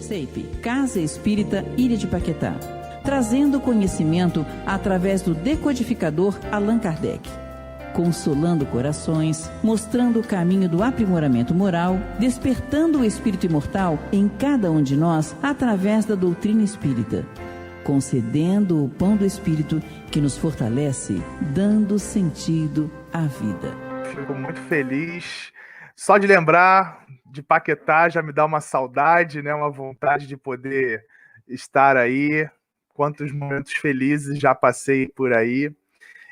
CEIP, Casa Espírita Ilha de Paquetá, trazendo conhecimento através do decodificador Allan Kardec, consolando corações, mostrando o caminho do aprimoramento moral, despertando o espírito imortal em cada um de nós através da doutrina espírita, concedendo o pão do espírito que nos fortalece, dando sentido à vida. Fico muito feliz. Só de lembrar de Paquetá já me dá uma saudade, né? Uma vontade de poder estar aí. Quantos momentos felizes já passei por aí.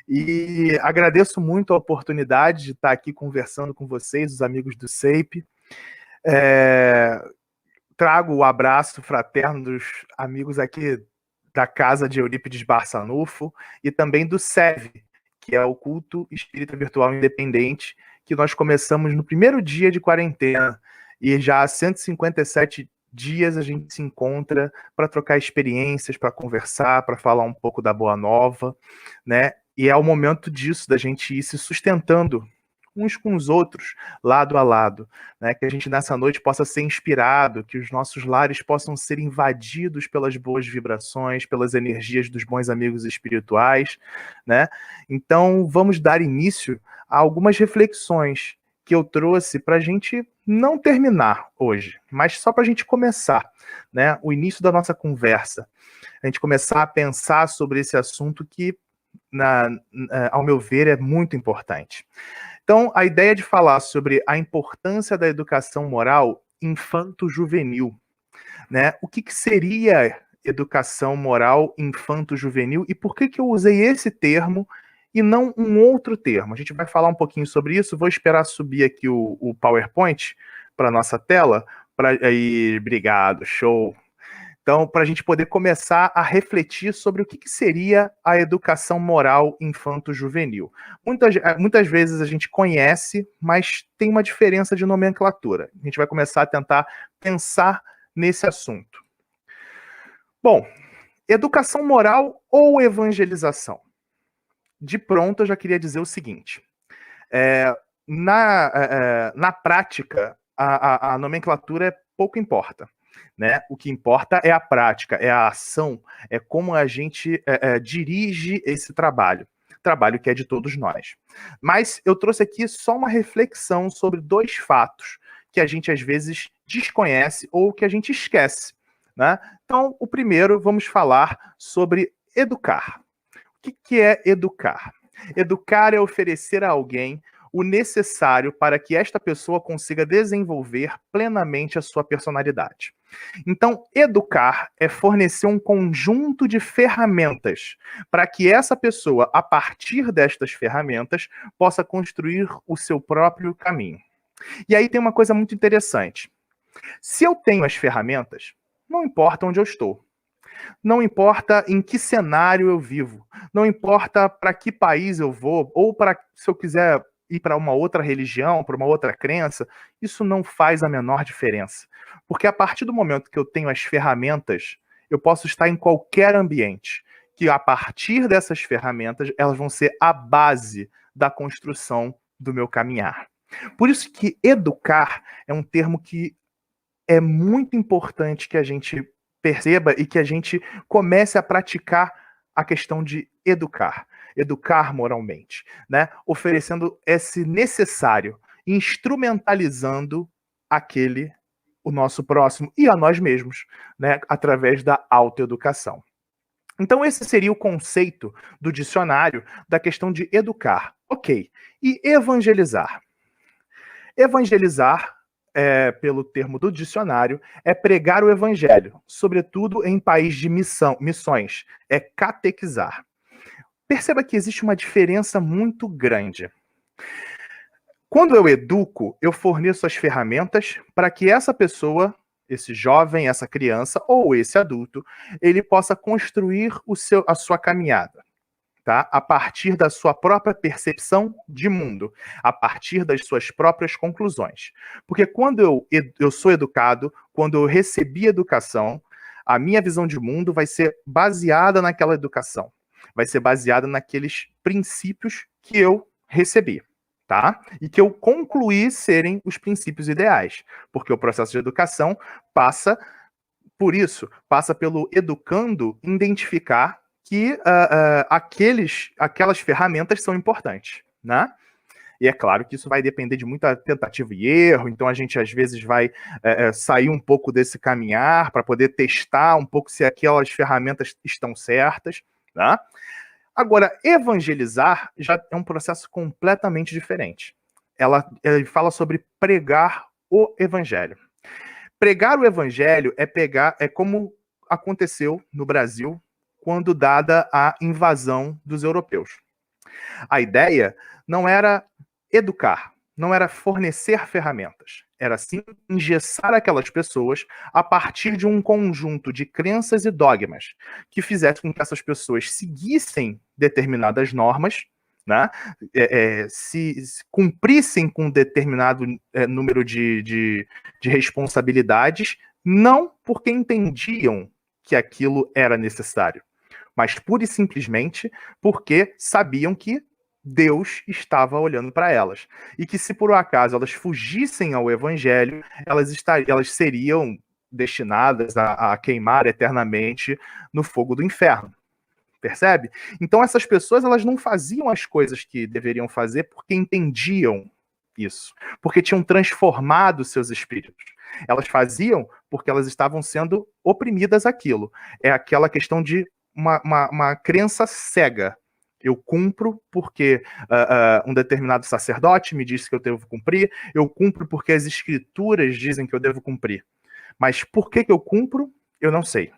E agradeço muito a oportunidade de estar aqui conversando com vocês, os amigos do CEIP. Trago o abraço fraterno dos amigos aqui da Casa de Eurípides Barçanufo e também do SEV, que é o Culto Espírita Virtual Independente, que nós começamos no primeiro dia de quarentena, e já há 157 dias a gente se encontra para trocar experiências, para conversar, para falar um pouco da Boa Nova, né? E é o momento disso, da gente ir se sustentando uns com os outros, lado a lado, né? Que a gente nessa noite possa ser inspirado, que os nossos lares possam ser invadidos pelas boas vibrações, pelas energias dos bons amigos espirituais, né? Então vamos dar início a algumas reflexões que eu trouxe para a gente não terminar hoje, mas só para a gente começar, né? O início da nossa conversa, a gente começar a pensar sobre esse assunto que, ao meu ver, é muito importante. Então, a ideia de falar sobre a importância da educação moral infanto-juvenil, né? O que seria educação moral infanto-juvenil e por que eu usei esse termo e não um outro termo? A gente vai falar um pouquinho sobre isso. Vou esperar subir aqui o PowerPoint para a nossa tela. Obrigado, show! Então, para a gente poder começar a refletir sobre o que seria a educação moral infanto-juvenil. Muitas vezes a gente conhece, mas tem uma diferença de nomenclatura. A gente vai começar a tentar pensar nesse assunto. Bom, educação moral ou evangelização? De pronto, eu já queria dizer o seguinte. Na prática, a nomenclatura pouco importa. Né? O que importa é a prática, é a ação, é como a gente dirige esse trabalho que é de todos nós. Mas eu trouxe aqui só uma reflexão sobre dois fatos que a gente às vezes desconhece ou que a gente esquece. Né? Então, o primeiro, vamos falar sobre educar. O que é educar? Educar é oferecer a alguém o necessário para que esta pessoa consiga desenvolver plenamente a sua personalidade. Então, educar é fornecer um conjunto de ferramentas para que essa pessoa, a partir destas ferramentas, possa construir o seu próprio caminho. E aí tem uma coisa muito interessante. Se eu tenho as ferramentas, não importa onde eu estou. Não importa em que cenário eu vivo. Não importa para que país eu vou, ou se eu quiser ir para uma outra religião, para uma outra crença, isso não faz a menor diferença. Porque a partir do momento que eu tenho as ferramentas, eu posso estar em qualquer ambiente, que a partir dessas ferramentas, elas vão ser a base da construção do meu caminhar. Por isso que educar é um termo que é muito importante que a gente perceba e que a gente comece a praticar a questão de educar moralmente, né? Oferecendo esse necessário, instrumentalizando o nosso próximo e a nós mesmos, né? Através da autoeducação. Então esse seria o conceito do dicionário da questão de educar. Ok. E evangelizar? Evangelizar, pelo termo do dicionário, é pregar o evangelho, sobretudo em país de missões, é catequizar. Perceba que existe uma diferença muito grande. Quando eu educo, eu forneço as ferramentas para que essa pessoa, esse jovem, essa criança ou esse adulto, ele possa construir a sua caminhada. Tá? A partir da sua própria percepção de mundo, a partir das suas próprias conclusões. Porque quando eu sou educado, quando eu recebi educação, a minha visão de mundo vai ser baseada naquela educação. Vai ser baseada naqueles princípios que eu recebi. Tá? E que eu concluí serem os princípios ideais. Porque o processo de educação passa Por isso, passa pelo educando identificar que aquelas ferramentas são importantes, né? E é claro que isso vai depender de muita tentativa e erro, então a gente às vezes vai sair um pouco desse caminhar para poder testar um pouco se aquelas ferramentas estão certas, né? Agora, evangelizar já é um processo completamente diferente. Ele fala sobre pregar o evangelho. Pregar o evangelho é como aconteceu no Brasil quando dada a invasão dos europeus. A ideia não era educar, não era fornecer ferramentas, era sim engessar aquelas pessoas a partir de um conjunto de crenças e dogmas que fizessem com que essas pessoas seguissem determinadas normas, né? Se cumprissem com um determinado número de responsabilidades, não porque entendiam que aquilo era necessário, mas pura e simplesmente porque sabiam que Deus estava olhando para elas. E que se por um acaso elas fugissem ao evangelho, elas seriam destinadas a queimar eternamente no fogo do inferno. Percebe? Então essas pessoas elas não faziam as coisas que deveriam fazer porque entendiam isso, porque tinham transformado seus espíritos. Elas faziam porque elas estavam sendo oprimidas àquilo. É aquela questão de uma crença cega. Eu cumpro porque um determinado sacerdote me disse que eu devo cumprir, eu cumpro porque as escrituras dizem que eu devo cumprir. Mas por que eu cumpro, eu não sei.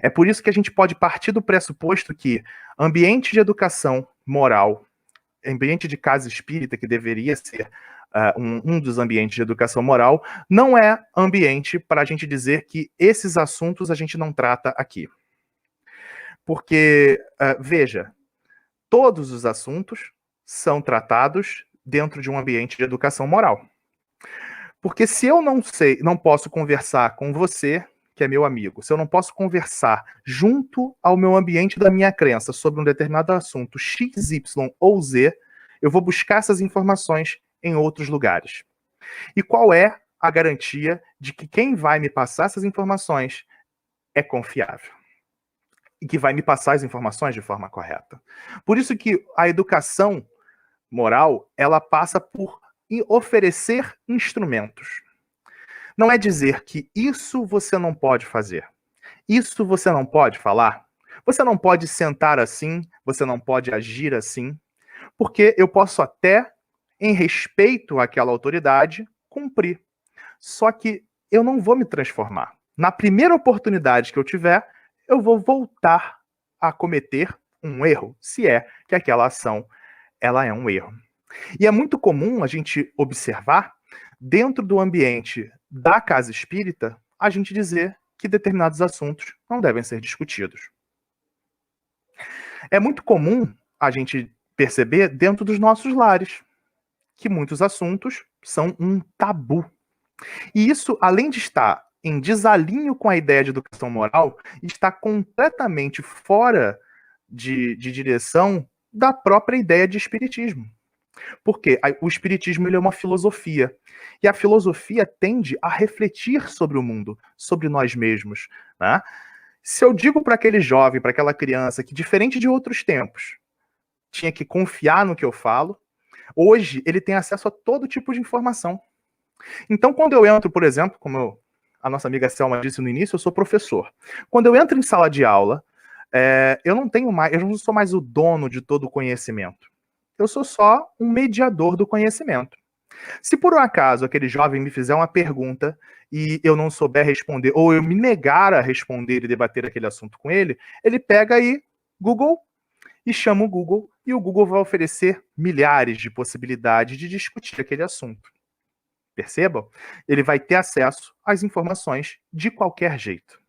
É por isso que a gente pode partir do pressuposto que ambiente de educação moral, ambiente de casa espírita, que deveria ser um dos ambientes de educação moral, não é ambiente para a gente dizer que esses assuntos a gente não trata aqui. Porque, veja, todos os assuntos são tratados dentro de um ambiente de educação moral. Porque se eu não posso conversar com você, que é meu amigo, se eu não posso conversar junto ao meu ambiente da minha crença sobre um determinado assunto X, Y ou Z, eu vou buscar essas informações em outros lugares. E qual é a garantia de que quem vai me passar essas informações é confiável? E que vai me passar as informações de forma correta. Por isso que a educação moral, ela passa por oferecer instrumentos. Não é dizer que isso você não pode fazer, isso você não pode falar, você não pode sentar assim, você não pode agir assim, porque eu posso até, em respeito àquela autoridade, cumprir. Só que eu não vou me transformar. Na primeira oportunidade que eu tiver, eu vou voltar a cometer um erro, se é que aquela ação ela é um erro. E é muito comum a gente observar, dentro do ambiente da casa espírita, a gente dizer que determinados assuntos não devem ser discutidos. É muito comum a gente perceber dentro dos nossos lares que muitos assuntos são um tabu. E isso, além de estar em desalinho com a ideia de educação moral, está completamente fora de direção da própria ideia de espiritismo. Porque o espiritismo ele é uma filosofia. E a filosofia tende a refletir sobre o mundo, sobre nós mesmos. Né? Se eu digo para aquele jovem, para aquela criança, que diferente de outros tempos, tinha que confiar no que eu falo, hoje ele tem acesso a todo tipo de informação. Então, quando eu entro, por exemplo, como a nossa amiga Selma disse no início, eu sou professor. Quando eu entro em sala de aula, eu não sou mais o dono de todo o conhecimento. Eu sou só um mediador do conhecimento. Se por um acaso aquele jovem me fizer uma pergunta e eu não souber responder, ou eu me negar a responder e debater aquele assunto com ele, ele pega aí Google e chama o Google, e o Google vai oferecer milhares de possibilidades de discutir aquele assunto. Percebam? Ele vai ter acesso às informações de qualquer jeito.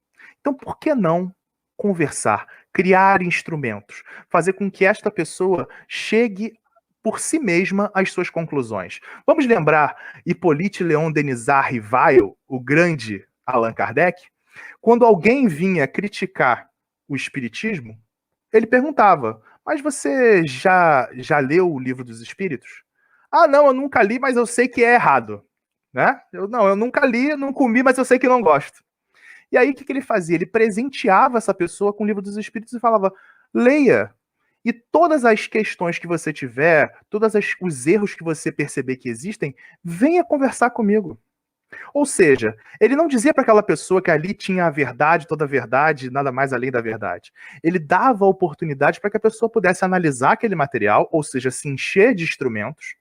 Então, por que não conversar, criar instrumentos, fazer com que esta pessoa chegue por si mesma às suas conclusões? Vamos lembrar Hippolyte Léon Denisard Rivail, o grande Allan Kardec? Quando alguém vinha criticar o espiritismo, ele perguntava: mas você já leu o Livro dos Espíritos? Ah, não, eu nunca li, mas eu sei que é errado. Né? Eu nunca li, não comi, mas eu sei que não gosto. E aí, o que ele fazia? Ele presenteava essa pessoa com o livro dos Espíritos e falava, leia. E todas as questões que você tiver, os erros que você perceber que existem, venha conversar comigo. Ou seja, ele não dizia para aquela pessoa que ali tinha a verdade, toda a verdade, nada mais além da verdade. Ele dava a oportunidade para que a pessoa pudesse analisar aquele material, ou seja, se encher de instrumentos,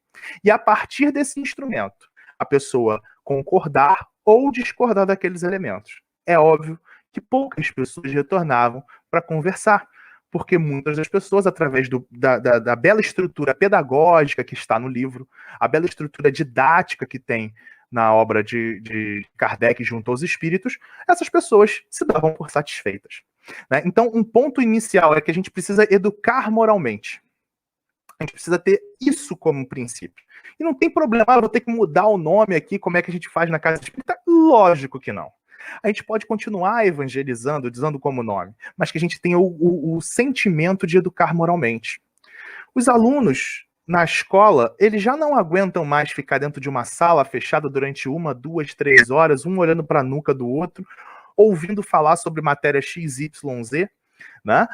e a partir desse instrumento, a pessoa concordar ou discordar daqueles elementos. É óbvio que poucas pessoas retornavam para conversar, porque muitas das pessoas, através da bela estrutura pedagógica que está no livro, a bela estrutura didática que tem na obra de Kardec junto aos espíritos, essas pessoas se davam por satisfeitas. Né? Então, um ponto inicial é que a gente precisa educar moralmente. A gente precisa ter isso como princípio. E não tem problema, vou ter que mudar o nome aqui, como é que a gente faz na casa espírita? Lógico que não. A gente pode continuar evangelizando, dizendo como nome, mas que a gente tenha o sentimento de educar moralmente. Os alunos na escola, eles já não aguentam mais ficar dentro de uma sala fechada durante 1, 2, 3 horas, um olhando para a nuca do outro, ouvindo falar sobre matéria XYZ, né?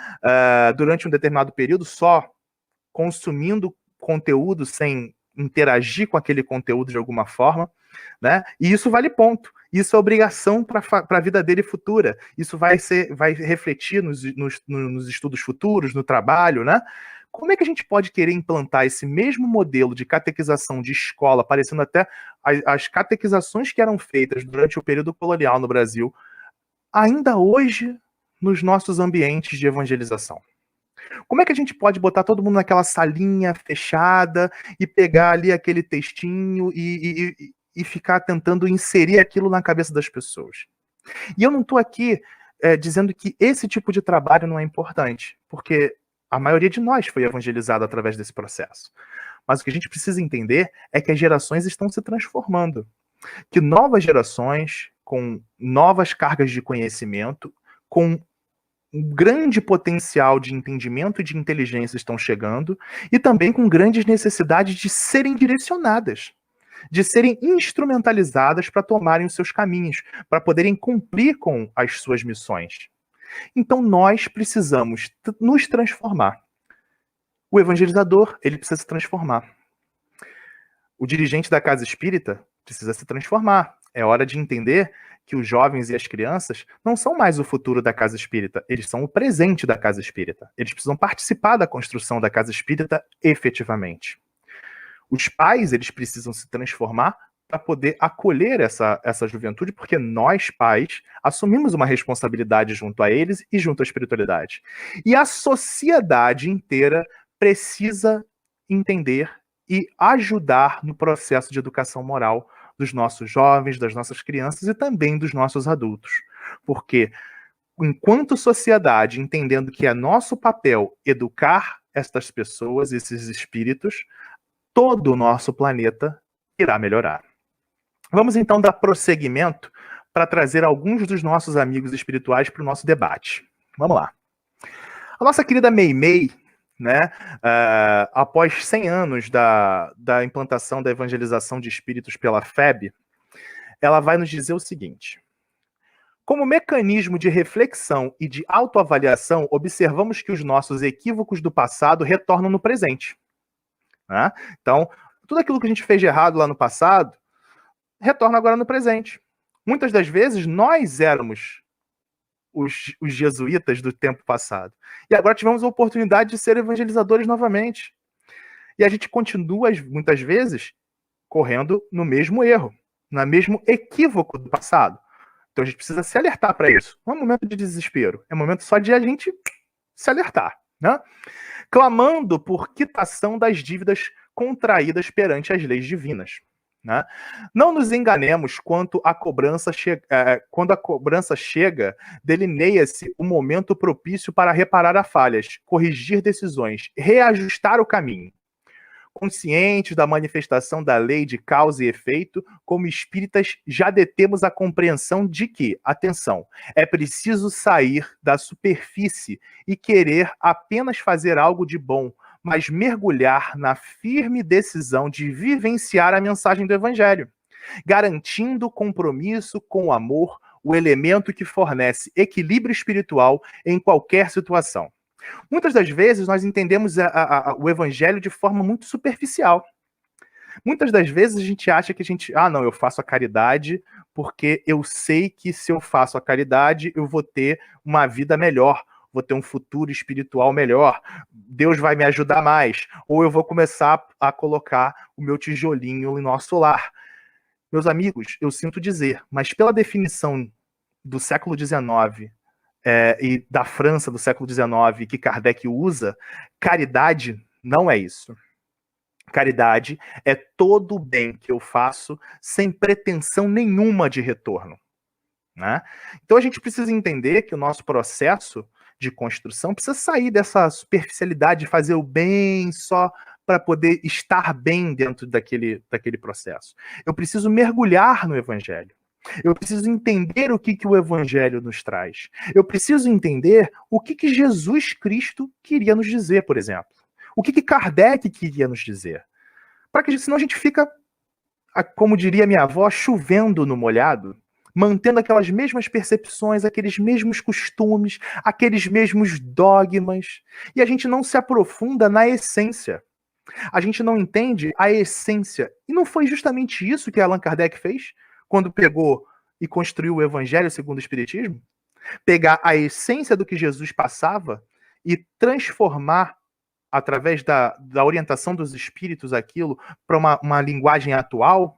Durante um determinado período, só consumindo conteúdo sem interagir com aquele conteúdo de alguma forma, né? E isso vale ponto. Isso é obrigação para a vida dele futura. Isso vai refletir nos estudos futuros, no trabalho, né? Como é que a gente pode querer implantar esse mesmo modelo de catequização de escola, parecendo até as catequizações que eram feitas durante o período colonial no Brasil, ainda hoje nos nossos ambientes de evangelização? Como é que a gente pode botar todo mundo naquela salinha fechada e pegar ali aquele textinho e ficar tentando inserir aquilo na cabeça das pessoas? E eu não estou aqui dizendo que esse tipo de trabalho não é importante, porque a maioria de nós foi evangelizada através desse processo. Mas o que a gente precisa entender é que as gerações estão se transformando. Que novas gerações, com novas cargas de conhecimento, com um grande potencial de entendimento e de inteligência estão chegando, e também com grandes necessidades de serem direcionadas, de serem instrumentalizadas para tomarem os seus caminhos, para poderem cumprir com as suas missões. Então nós precisamos nos transformar. O evangelizador, ele precisa se transformar. O dirigente da casa espírita precisa se transformar. É hora de entender que os jovens e as crianças não são mais o futuro da casa espírita, eles são o presente da casa espírita. Eles precisam participar da construção da casa espírita efetivamente. Os pais, eles precisam se transformar para poder acolher essa juventude, porque nós, pais, assumimos uma responsabilidade junto a eles e junto à espiritualidade. E a sociedade inteira precisa entender e ajudar no processo de educação moral dos nossos jovens, das nossas crianças e também dos nossos adultos. Porque, enquanto sociedade, entendendo que é nosso papel educar estas pessoas, esses espíritos, todo o nosso planeta irá melhorar. Vamos então dar prosseguimento para trazer alguns dos nossos amigos espirituais para o nosso debate. Vamos lá. A nossa querida Meimei, né, após 100 anos da implantação da evangelização de espíritos pela FEB, ela vai nos dizer o seguinte: como mecanismo de reflexão e de autoavaliação, observamos que os nossos equívocos do passado retornam no presente. Né? Então, tudo aquilo que a gente fez de errado lá no passado, retorna agora no presente. Muitas das vezes, nós éramos os jesuítas do tempo passado. E agora tivemos a oportunidade de ser evangelizadores novamente. E a gente continua, muitas vezes, correndo no mesmo erro, no mesmo equívoco do passado. Então a gente precisa se alertar para isso. Não é um momento de desespero, é um momento só de a gente se alertar. Né? Clamando por quitação das dívidas contraídas perante as leis divinas. Né? Não nos enganemos quando a cobrança chega, delineia-se o momento propício para reparar falhas, corrigir decisões, reajustar o caminho. Conscientes da manifestação da lei de causa e efeito, como espíritas já detemos a compreensão de que, atenção, é preciso sair da superfície e querer apenas fazer algo de bom, mas mergulhar na firme decisão de vivenciar a mensagem do Evangelho, garantindo compromisso com o amor, o elemento que fornece equilíbrio espiritual em qualquer situação. Muitas das vezes nós entendemos o evangelho de forma muito superficial. Muitas das vezes a gente acha que não, eu faço a caridade porque eu sei que se eu faço a caridade eu vou ter uma vida melhor, vou ter um futuro espiritual melhor, Deus vai me ajudar mais, ou eu vou começar a colocar o meu tijolinho no nosso lar. Meus amigos, eu sinto dizer, mas pela definição do século XIX e da França do século XIX que Kardec usa, caridade não é isso. Caridade é todo o bem que eu faço sem pretensão nenhuma de retorno, né? Então a gente precisa entender que o nosso processo de construção precisa sair dessa superficialidade de fazer o bem só para poder estar bem dentro daquele processo. Eu preciso mergulhar no Evangelho. Eu preciso entender o que o Evangelho nos traz. Eu preciso entender o que Jesus Cristo queria nos dizer, por exemplo. O que Kardec queria nos dizer? Para que senão a gente fica, como diria minha avó, chovendo no molhado, mantendo aquelas mesmas percepções, aqueles mesmos costumes, aqueles mesmos dogmas, e a gente não se aprofunda na essência. A gente não entende a essência. E não foi justamente isso que Allan Kardec fez quando pegou e construiu o Evangelho segundo o Espiritismo? Pegar a essência do que Jesus passava e transformar através da orientação dos espíritos aquilo para uma linguagem atual.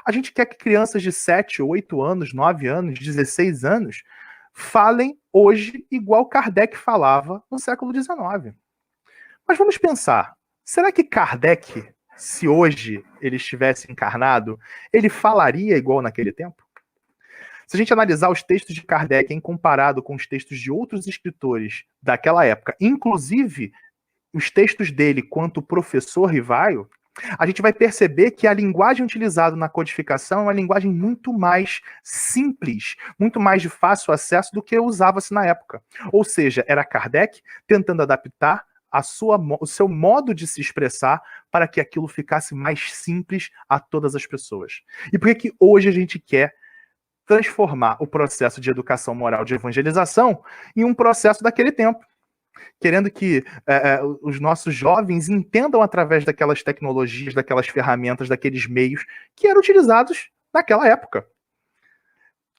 A gente quer que crianças de 7, 8 anos, 9 anos, 16 anos falem hoje igual Kardec falava no século XIX. Mas vamos pensar, será que Kardec, se hoje ele estivesse encarnado, ele falaria igual naquele tempo? Se a gente analisar os textos de Kardec em comparado com os textos de outros escritores daquela época, inclusive os textos dele quanto professor Rivaio, a gente vai perceber que a linguagem utilizada na codificação é uma linguagem muito mais simples, muito mais de fácil acesso do que usava-se na época. Ou seja, era Kardec tentando adaptar o seu modo de se expressar para que aquilo ficasse mais simples a todas as pessoas. E por que hoje a gente quer transformar o processo de educação moral de evangelização em um processo daquele tempo? Querendo que os nossos jovens entendam através daquelas tecnologias, daquelas ferramentas, daqueles meios que eram utilizados naquela época.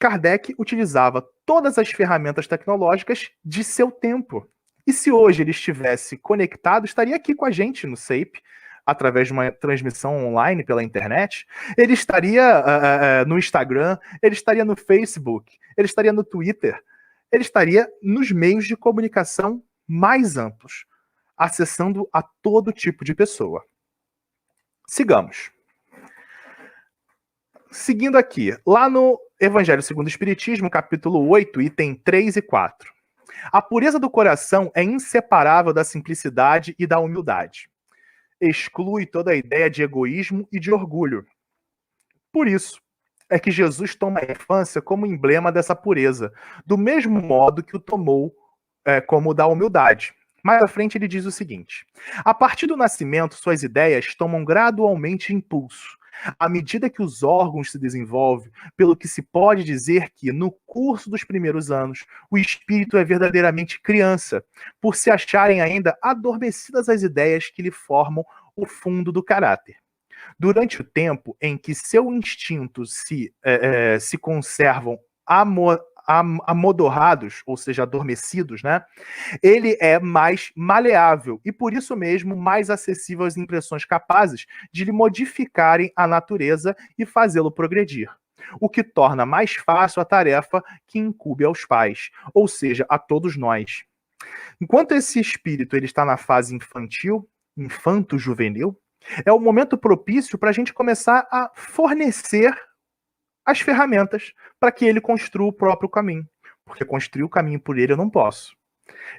Kardec utilizava todas as ferramentas tecnológicas de seu tempo. E se hoje ele estivesse conectado, estaria aqui com a gente no SEIP, através de uma transmissão online pela internet, ele estaria no Instagram, ele estaria no Facebook, ele estaria no Twitter, ele estaria nos meios de comunicação mais amplos, acessando a todo tipo de pessoa. Sigamos. Seguindo aqui, lá no Evangelho segundo o Espiritismo, capítulo 8, item 3 e 4. A pureza do coração é inseparável da simplicidade e da humildade. Exclui toda a ideia de egoísmo e de orgulho. Por isso, é que Jesus toma a infância como emblema dessa pureza, do mesmo modo que o tomou como o da humildade. Mais à frente ele diz o seguinte: a partir do nascimento, suas ideias tomam gradualmente impulso, à medida que os órgãos se desenvolvem, pelo que se pode dizer que, no curso dos primeiros anos, o espírito é verdadeiramente criança, por se acharem ainda adormecidas as ideias que lhe formam o fundo do caráter. Durante o tempo em que seus instintos se conservam amodorrados, ou seja, adormecidos, né? Ele é mais maleável e, por isso mesmo, mais acessível às impressões capazes de lhe modificarem a natureza e fazê-lo progredir, o que torna mais fácil a tarefa que incumbe aos pais, ou seja, a todos nós. Enquanto esse espírito ele está na fase infantil, infanto-juvenil, é o momento propício para a gente começar a fornecer as ferramentas para que ele construa o próprio caminho. Porque construir o caminho por ele eu não posso.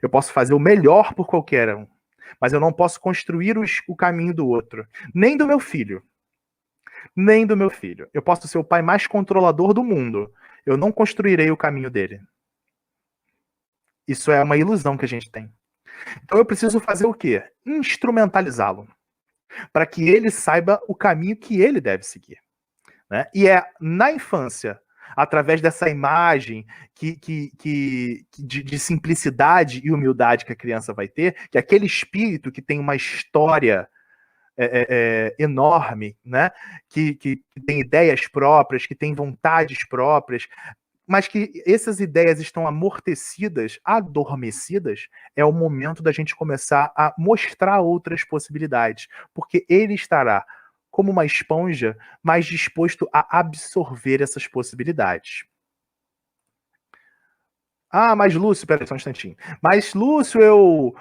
Eu posso fazer o melhor por qualquer um, mas eu não posso construir o caminho do outro. Nem do meu filho. Nem do meu filho. Eu posso ser o pai mais controlador do mundo. Eu não construirei o caminho dele. Isso é uma ilusão que a gente tem. Então eu preciso fazer o quê? Instrumentalizá-lo. Para que ele saiba o caminho que ele deve seguir. Né? E é na infância, através dessa imagem de simplicidade e humildade que a criança vai ter, que aquele espírito que tem uma história enorme, né? Que tem ideias próprias, que tem vontades próprias, mas que essas ideias estão amortecidas, adormecidas, é o momento da gente começar a mostrar outras possibilidades, porque ele estará como uma esponja, mais disposto a absorver essas possibilidades. Ah, mas Lúcio, peraí só um instantinho. Mas Lúcio,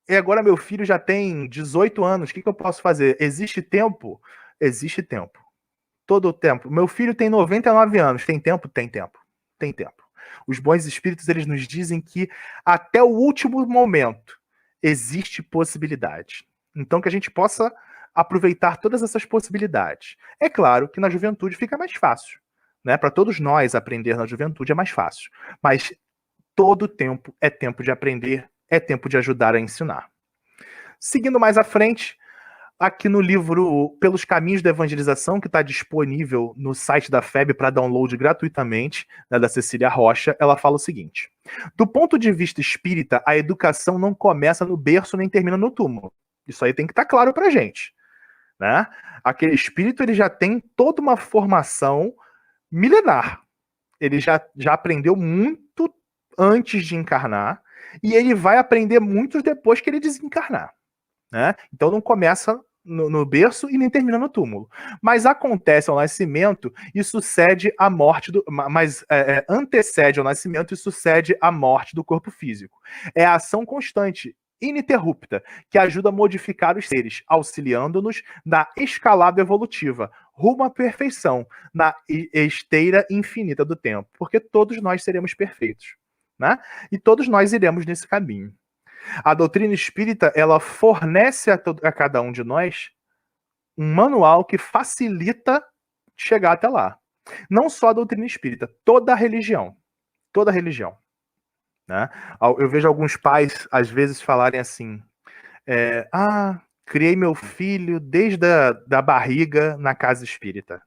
e agora meu filho já tem 18 anos, o que eu posso fazer? Existe tempo? Existe tempo. Todo o tempo. Meu filho tem 99 anos. Tem tempo? Tem tempo. Tem tempo. Os bons espíritos, eles nos dizem que até o último momento existe possibilidade. Então que a gente possa aproveitar todas essas possibilidades. É claro que na juventude fica mais fácil, né? Para todos nós aprender na juventude é mais fácil. Mas todo tempo é tempo de aprender, é tempo de ajudar a ensinar. Seguindo mais à frente, aqui no livro Pelos Caminhos da Evangelização, que está disponível no site da FEB para download gratuitamente, né, da Cecília Rocha, ela fala o seguinte: do ponto de vista espírita, a educação não começa no berço nem termina no túmulo. Isso aí tem que estar claro para a gente, né? Aquele espírito ele já tem toda uma formação milenar. Ele já aprendeu muito antes de encarnar e ele vai aprender muito depois que ele desencarnar, né? Então não começa no berço e nem termina no túmulo. Mas acontece ao nascimento e sucede a morte antecede ao nascimento e sucede a morte do corpo físico. É a ação constante, ininterrupta, que ajuda a modificar os seres, auxiliando-nos na escalada evolutiva, rumo à perfeição, na esteira infinita do tempo. Porque todos nós seremos perfeitos, né? E todos nós iremos nesse caminho. A doutrina espírita, ela fornece a cada um de nós um manual que facilita chegar até lá. Não só a doutrina espírita, toda a religião. Toda a religião. Né? Eu vejo alguns pais, às vezes, falarem assim, criei meu filho desde a barriga na casa espírita.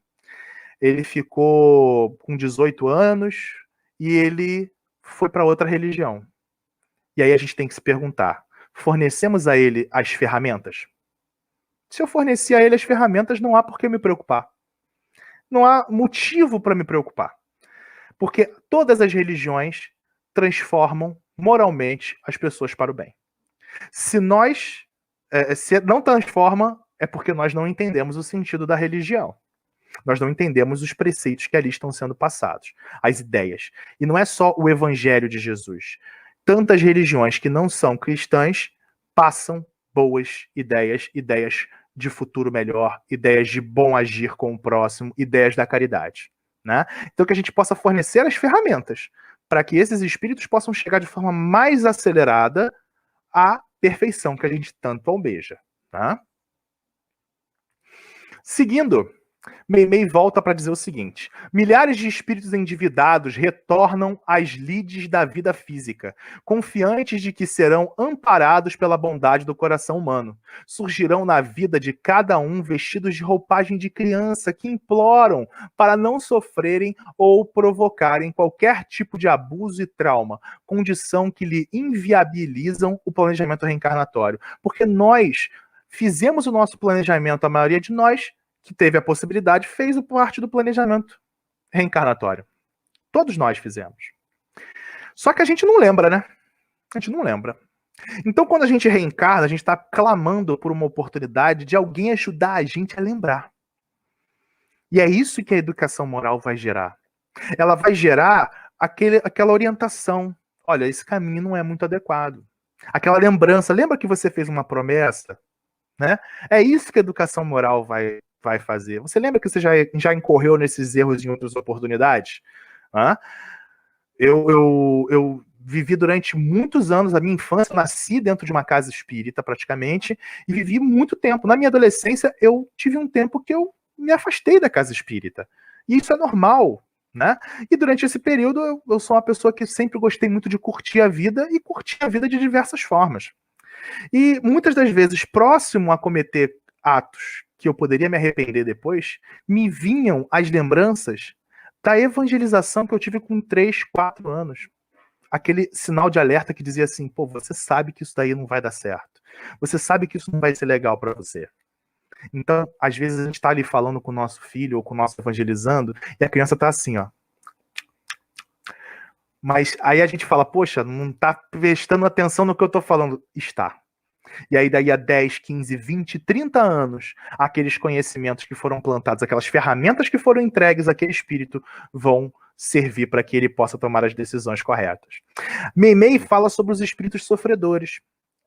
Ele ficou com 18 anos e ele foi para outra religião. E aí a gente tem que se perguntar, fornecemos a ele as ferramentas? Se eu fornecer a ele as ferramentas, não há por que me preocupar. Não há motivo para me preocupar. Porque todas as religiões transformam moralmente as pessoas para o bem. Se não transforma, é porque nós não entendemos o sentido da religião. Nós não entendemos os preceitos que ali estão sendo passados, as ideias. E não é só o evangelho de Jesus. Tantas religiões que não são cristãs passam boas ideias, ideias de futuro melhor, ideias de bom agir com o próximo, ideias da caridade, né? Então que a gente possa fornecer as ferramentas para que esses espíritos possam chegar de forma mais acelerada à perfeição que a gente tanto almeja, tá? Seguindo, Meimei volta para dizer o seguinte: milhares de espíritos endividados retornam às lides da vida física, confiantes de que serão amparados pela bondade do coração humano. Surgirão na vida de cada um vestidos de roupagem de criança que imploram para não sofrerem ou provocarem qualquer tipo de abuso e trauma, condição que lhe inviabilizam o planejamento reencarnatório. Porque nós fizemos o nosso planejamento, a maioria de nós que teve a possibilidade, fez parte do planejamento reencarnatório. Todos nós fizemos. Só que a gente não lembra, né? A gente não lembra. Então, quando a gente reencarna, a gente está clamando por uma oportunidade de alguém ajudar a gente a lembrar. E é isso que a educação moral vai gerar. Ela vai gerar aquela orientação. Olha, esse caminho não é muito adequado. Aquela lembrança. Lembra que você fez uma promessa? Né? É isso que a educação moral vai fazer. Você lembra que você já incorreu nesses erros em outras oportunidades? Eu vivi durante muitos anos, a minha infância, nasci dentro de uma casa espírita praticamente, e vivi muito tempo. Na minha adolescência, eu tive um tempo que eu me afastei da casa espírita. E isso é normal, né? E durante esse período, eu sou uma pessoa que sempre gostei muito de curtir a vida, e curtir a vida de diversas formas. E muitas das vezes, próximo a cometer atos que eu poderia me arrepender depois, me vinham as lembranças da evangelização que eu tive com 3, 4 anos. Aquele sinal de alerta que dizia assim, pô, você sabe que isso daí não vai dar certo. Você sabe que isso não vai ser legal para você. Então, às vezes a gente está ali falando com o nosso filho ou com o nosso evangelizando e a criança está assim, ó. Mas aí a gente fala, poxa, não está prestando atenção no que eu estou falando. Está. E aí daí a 10, 15, 20, 30 anos, aqueles conhecimentos que foram plantados, aquelas ferramentas que foram entregues àquele espírito vão servir para que ele possa tomar as decisões corretas. Meimei fala sobre os espíritos sofredores,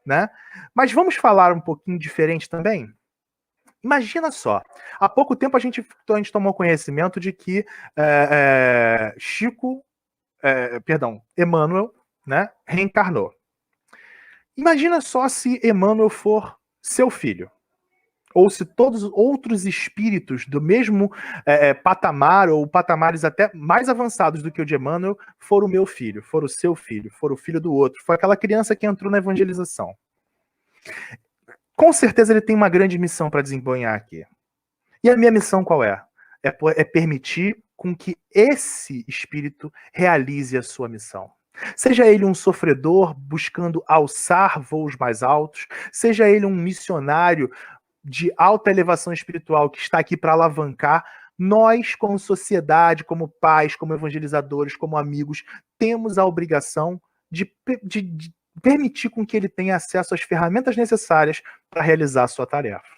né? Mas vamos falar um pouquinho diferente também? Imagina só, há pouco tempo a gente tomou conhecimento de que Emmanuel, né, reencarnou. Imagina só se Emmanuel for seu filho, ou se todos os outros espíritos do mesmo patamar, ou patamares até mais avançados do que o de Emmanuel, for o meu filho, for o seu filho, for o filho do outro, foi aquela criança que entrou na evangelização. Com certeza ele tem uma grande missão para desempenhar aqui. E a minha missão qual é? É permitir com que esse espírito realize a sua missão. Seja ele um sofredor buscando alçar voos mais altos, seja ele um missionário de alta elevação espiritual que está aqui para alavancar, nós, como sociedade, como pais, como evangelizadores, como amigos, temos a obrigação de permitir com que ele tenha acesso às ferramentas necessárias para realizar a sua tarefa.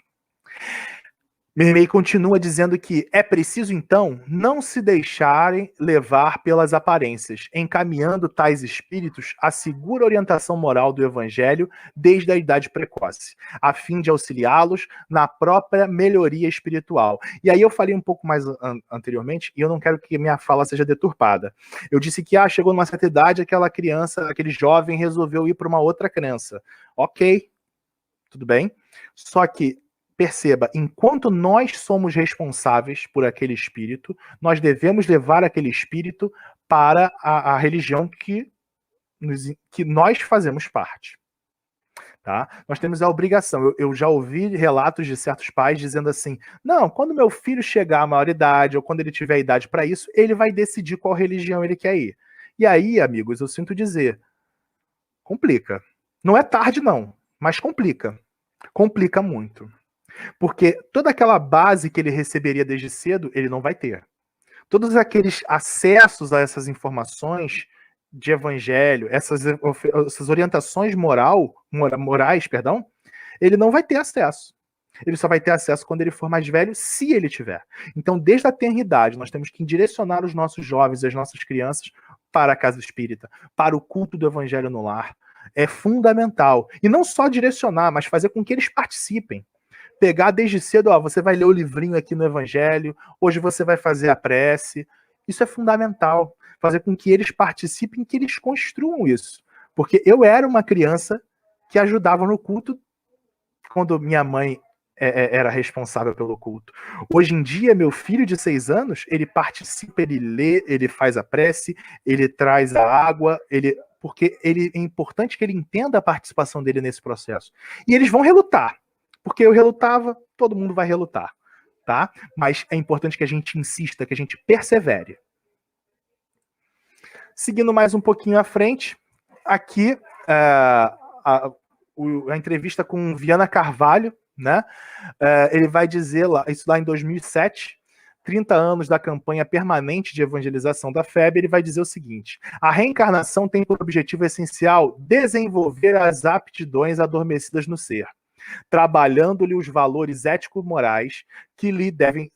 Meimei continua dizendo que é preciso, então, não se deixarem levar pelas aparências, encaminhando tais espíritos à segura orientação moral do Evangelho desde a idade precoce, a fim de auxiliá-los na própria melhoria espiritual. E aí eu falei um pouco mais anteriormente, e eu não quero que minha fala seja deturpada. Eu disse que chegou numa certa idade, aquela criança, aquele jovem resolveu ir para uma outra crença. Ok, tudo bem. Só que perceba, enquanto nós somos responsáveis por aquele espírito, nós devemos levar aquele espírito para a religião que nós fazemos parte. Tá? Nós temos a obrigação. Eu já ouvi relatos de certos pais dizendo assim, não, quando meu filho chegar à maioridade, ou quando ele tiver idade para isso, ele vai decidir qual religião ele quer ir. E aí, amigos, eu sinto dizer, complica. Não é tarde, não, mas complica. Complica muito. Porque toda aquela base que ele receberia desde cedo, ele não vai ter. Todos aqueles acessos a essas informações de evangelho, essas orientações morais, ele não vai ter acesso. Ele só vai ter acesso quando ele for mais velho, se ele tiver. Então, desde a tenridade, nós temos que direcionar os nossos jovens e as nossas crianças para a casa espírita, para o culto do evangelho no lar. É fundamental. E não só direcionar, mas fazer com que eles participem. Pegar desde cedo, você vai ler o livrinho aqui no Evangelho, hoje você vai fazer a prece. Isso é fundamental. Fazer com que eles participem, que eles construam isso. Porque eu era uma criança que ajudava no culto quando minha mãe era responsável pelo culto. Hoje em dia, meu filho de 6 anos, ele participa, ele lê, ele faz a prece, ele traz a água, porque é importante que ele entenda a participação dele nesse processo. E eles vão relutar. Porque eu relutava, todo mundo vai relutar, tá? Mas é importante que a gente insista, que a gente persevere. Seguindo mais um pouquinho à frente, aqui a entrevista com Viana Carvalho, né? Ele vai dizer, isso lá em 2007, 30 anos da campanha permanente de evangelização da FEB, ele vai dizer o seguinte: a reencarnação tem por objetivo essencial desenvolver as aptidões adormecidas no ser, trabalhando-lhe os valores ético-morais que lhe devem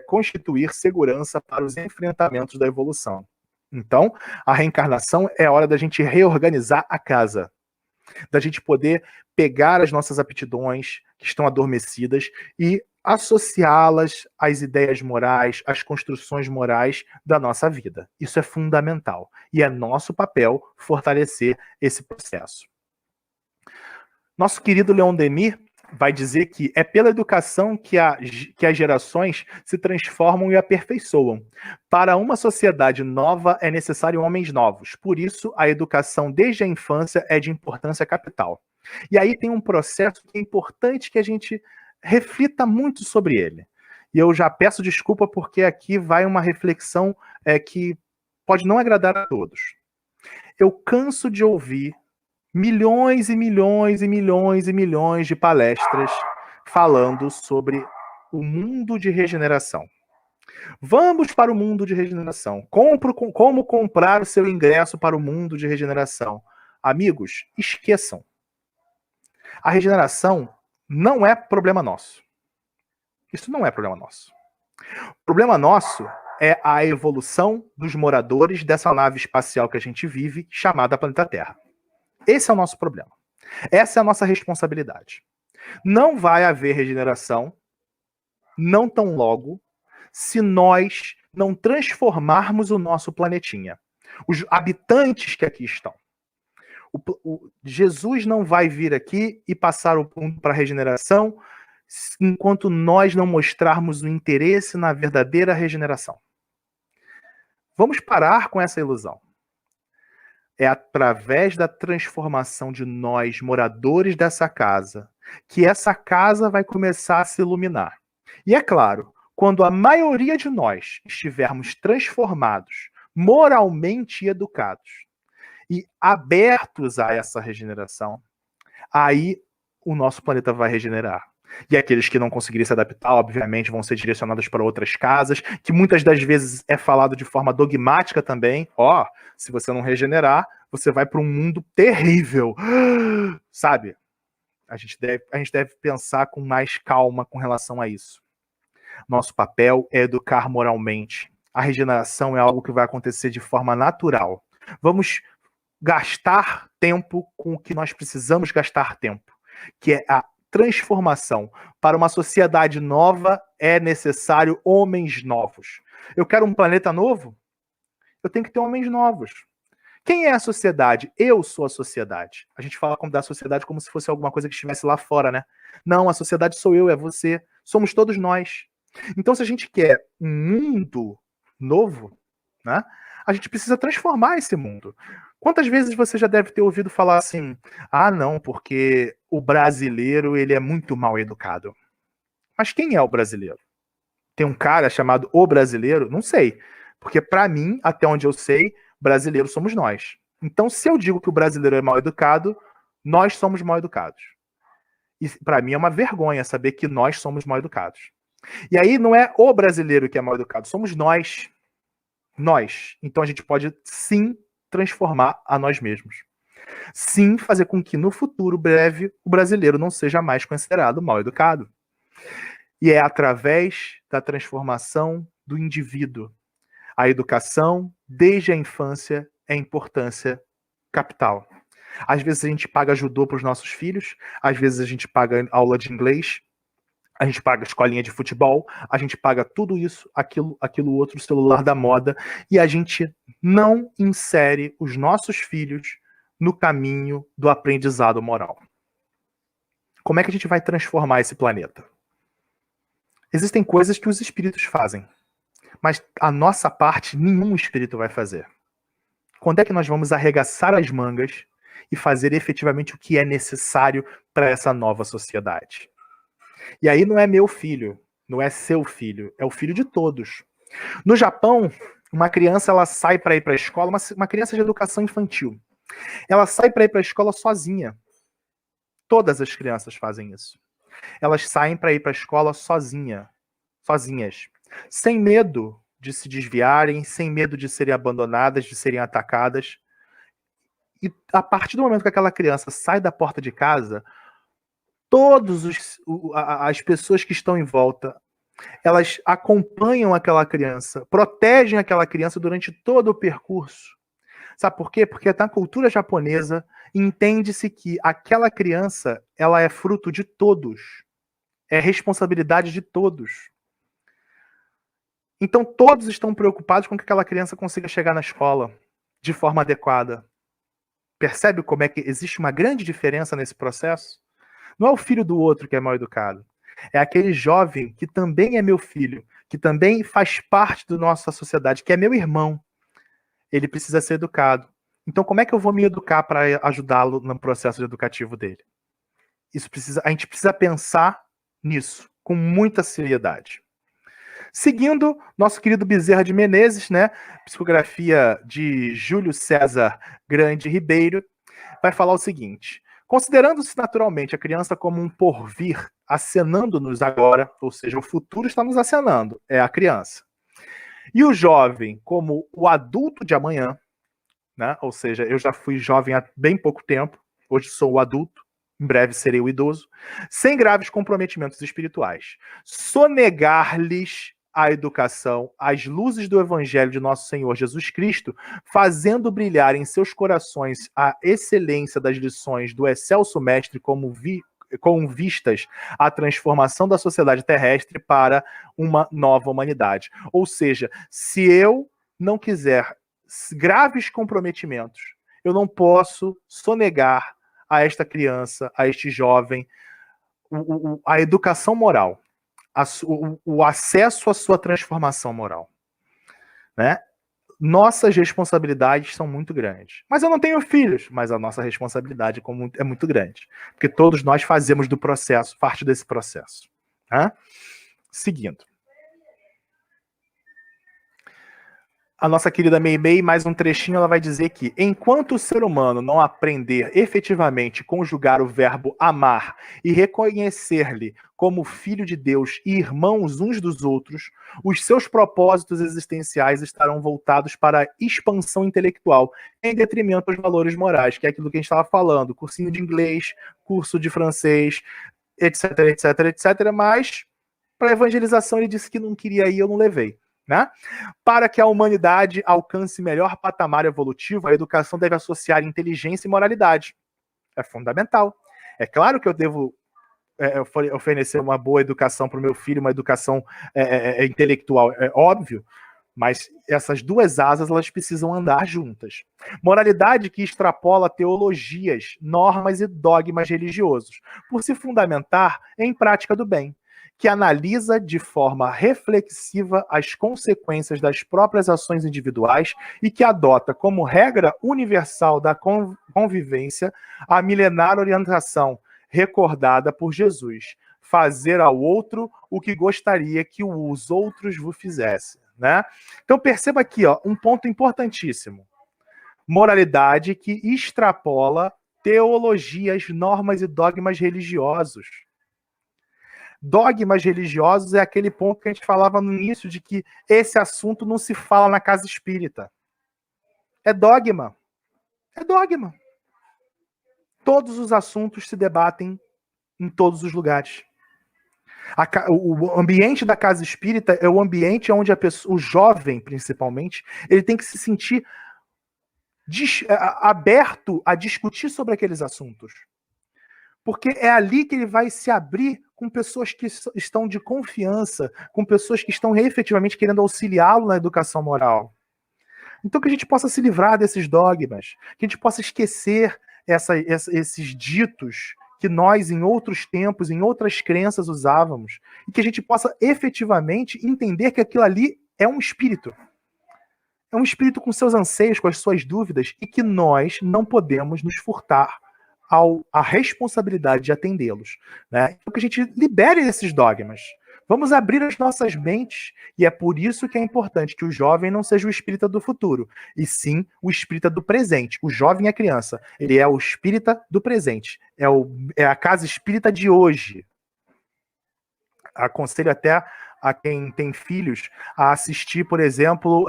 constituir segurança para os enfrentamentos da evolução. Então, a reencarnação é a hora da gente reorganizar a casa, da gente poder pegar as nossas aptidões que estão adormecidas e associá-las às ideias morais, às construções morais da nossa vida. Isso é fundamental e é nosso papel fortalecer esse processo. Nosso querido Leon Denis vai dizer que é pela educação que as gerações se transformam e aperfeiçoam. Para uma sociedade nova é necessário homens novos. Por isso, a educação desde a infância é de importância capital. E aí tem um processo que é importante que a gente reflita muito sobre ele. E eu já peço desculpa porque aqui vai uma reflexão que pode não agradar a todos. Eu canso de ouvir milhões e milhões e milhões e milhões de palestras falando sobre o mundo de regeneração. Vamos para o mundo de regeneração. Como comprar o seu ingresso para o mundo de regeneração? Amigos, esqueçam. A regeneração não é problema nosso. Isso não é problema nosso. O problema nosso é a evolução dos moradores dessa nave espacial que a gente vive, chamada planeta Terra. Esse é o nosso problema. Essa é a nossa responsabilidade. Não vai haver regeneração, não tão logo, se nós não transformarmos o nosso planetinha. Os habitantes que aqui estão. Jesus não vai vir aqui e passar o mundo para a regeneração enquanto nós não mostrarmos o interesse na verdadeira regeneração. Vamos parar com essa ilusão. É através da transformação de nós, moradores dessa casa, que essa casa vai começar a se iluminar. E é claro, quando a maioria de nós estivermos transformados, moralmente educados e abertos a essa regeneração, aí o nosso planeta vai regenerar. E aqueles que não conseguirem se adaptar, obviamente, vão ser direcionados para outras casas, que muitas das vezes é falado de forma dogmática também. Se você não regenerar, você vai para um mundo terrível. Sabe? A gente deve pensar com mais calma com relação a isso. Nosso papel é educar moralmente. A regeneração é algo que vai acontecer de forma natural. Vamos gastar tempo com o que nós precisamos gastar tempo, que é a transformação. Para uma sociedade nova, é necessário homens novos. Eu quero um planeta novo? Eu tenho que ter homens novos. Quem é a sociedade? Eu sou a sociedade. A gente fala da sociedade como se fosse alguma coisa que estivesse lá fora, né? Não, a sociedade sou eu, é você. Somos todos nós. Então, se a gente quer um mundo novo, né, a gente precisa transformar esse mundo. Quantas vezes você já deve ter ouvido falar assim, não, porque o brasileiro ele é muito mal educado. Mas quem é o brasileiro? Tem um cara chamado O Brasileiro? Não sei. Porque para mim, até onde eu sei, brasileiros somos nós. Então, se eu digo que o brasileiro é mal educado, nós somos mal educados. E para mim é uma vergonha saber que nós somos mal educados. E aí não é o brasileiro que é mal educado, somos nós. Nós. Então a gente pode sim transformar a nós mesmos. Sim, fazer com que no futuro breve o brasileiro não seja mais considerado mal educado. E é através da transformação do indivíduo. A educação, desde a infância, é importância capital. Às vezes a gente paga judô para os nossos filhos, às vezes a gente paga aula de inglês, a gente paga escolinha de futebol, a gente paga tudo isso, aquilo outro, celular da moda, e a gente não insere os nossos filhos no caminho do aprendizado moral. Como é que a gente vai transformar esse planeta? Existem coisas que os espíritos fazem, mas a nossa parte nenhum espírito vai fazer. Quando é que nós vamos arregaçar as mangas e fazer efetivamente o que é necessário para essa nova sociedade? E aí não é meu filho, não é seu filho, é o filho de todos. No Japão, uma criança ela sai para ir para a escola, uma criança de educação infantil. Ela sai para ir para a escola sozinha. Todas as crianças fazem isso. Elas saem para ir para a escola sozinhas, sem medo de se desviarem, sem medo de serem abandonadas, de serem atacadas. E a partir do momento que aquela criança sai da porta de casa, as pessoas que estão em volta, elas acompanham aquela criança, protegem aquela criança durante todo o percurso. Sabe por quê? Porque na cultura japonesa entende-se que aquela criança ela é fruto de todos, é responsabilidade de todos. Então todos estão preocupados com que aquela criança consiga chegar na escola de forma adequada. Percebe como é que existe uma grande diferença nesse processo? Não é o filho do outro que é mal educado. É aquele jovem que também é meu filho, que também faz parte da nossa sociedade, que é meu irmão. Ele precisa ser educado. Então, como é que eu vou me educar para ajudá-lo no processo educativo dele? A gente precisa pensar nisso, com muita seriedade. Seguindo, nosso querido Bezerra de Menezes, né, psicografia de Júlio César Grande Ribeiro, vai falar o seguinte: considerando-se naturalmente a criança como um porvir acenando-nos agora, ou seja, o futuro está nos acenando, é a criança, e o jovem como o adulto de amanhã, né, ou seja, eu já fui jovem há bem pouco tempo, hoje sou o adulto, em breve serei o idoso, sem graves comprometimentos espirituais. Sonegar-lhes a educação, as luzes do Evangelho de nosso Senhor Jesus Cristo, fazendo brilhar em seus corações a excelência das lições do excelso mestre com vistas à transformação da sociedade terrestre para uma nova humanidade. Ou seja, se eu não quiser graves comprometimentos, eu não posso sonegar a esta criança, a este jovem, a educação moral, o acesso à sua transformação moral, né? Nossas responsabilidades são muito grandes. Mas eu não tenho filhos, mas a nossa responsabilidade é muito grande. Porque todos nós fazemos do processo, parte desse processo. Né? Seguindo. A nossa querida Meimei, mais um trechinho, ela vai dizer que enquanto o ser humano não aprender efetivamente conjugar o verbo amar e reconhecer-lhe como filho de Deus e irmãos uns dos outros, os seus propósitos existenciais estarão voltados para a expansão intelectual, em detrimento aos valores morais, que é aquilo que a gente estava falando, cursinho de inglês, curso de francês, etc, etc, etc, mas para a evangelização ele disse que não queria ir, eu não levei. Né? Para que a humanidade alcance melhor patamar evolutivo, a educação deve associar inteligência e moralidade. É fundamental. É claro que eu devo oferecer uma boa educação para o meu filho, uma educação intelectual, é óbvio, mas essas duas asas elas precisam andar juntas. Moralidade que extrapola teologias, normas e dogmas religiosos, por se fundamentar em prática do bem, que analisa de forma reflexiva as consequências das próprias ações individuais e que adota como regra universal da convivência a milenar orientação recordada por Jesus: fazer ao outro o que gostaria que os outros vos fizessem. Né? Então perceba aqui, ó, um ponto importantíssimo. Moralidade que extrapola teologias, normas e dogmas religiosos. Dogmas religiosos é aquele ponto que a gente falava no início de que esse assunto não se fala na casa espírita. É dogma. É dogma. Todos os assuntos se debatem em todos os lugares. O ambiente da casa espírita é o ambiente onde o jovem, principalmente, ele tem que se sentir aberto a discutir sobre aqueles assuntos. Porque é ali que ele vai se abrir com pessoas que estão de confiança, com pessoas que estão efetivamente querendo auxiliá-lo na educação moral. Então que a gente possa se livrar desses dogmas, que a gente possa esquecer esses ditos que nós, em outros tempos, em outras crenças, usávamos, e que a gente possa efetivamente entender que aquilo ali é um espírito. É um espírito com seus anseios, com as suas dúvidas, e que nós não podemos nos furtar a responsabilidade de atendê-los. Né? Então que a gente libere esses dogmas. Vamos abrir as nossas mentes, e é por isso que é importante que o jovem não seja o espírita do futuro, e sim o espírita do presente. O jovem é criança, ele é o espírita do presente, é a casa espírita de hoje. Aconselho até a quem tem filhos a assistir, por exemplo,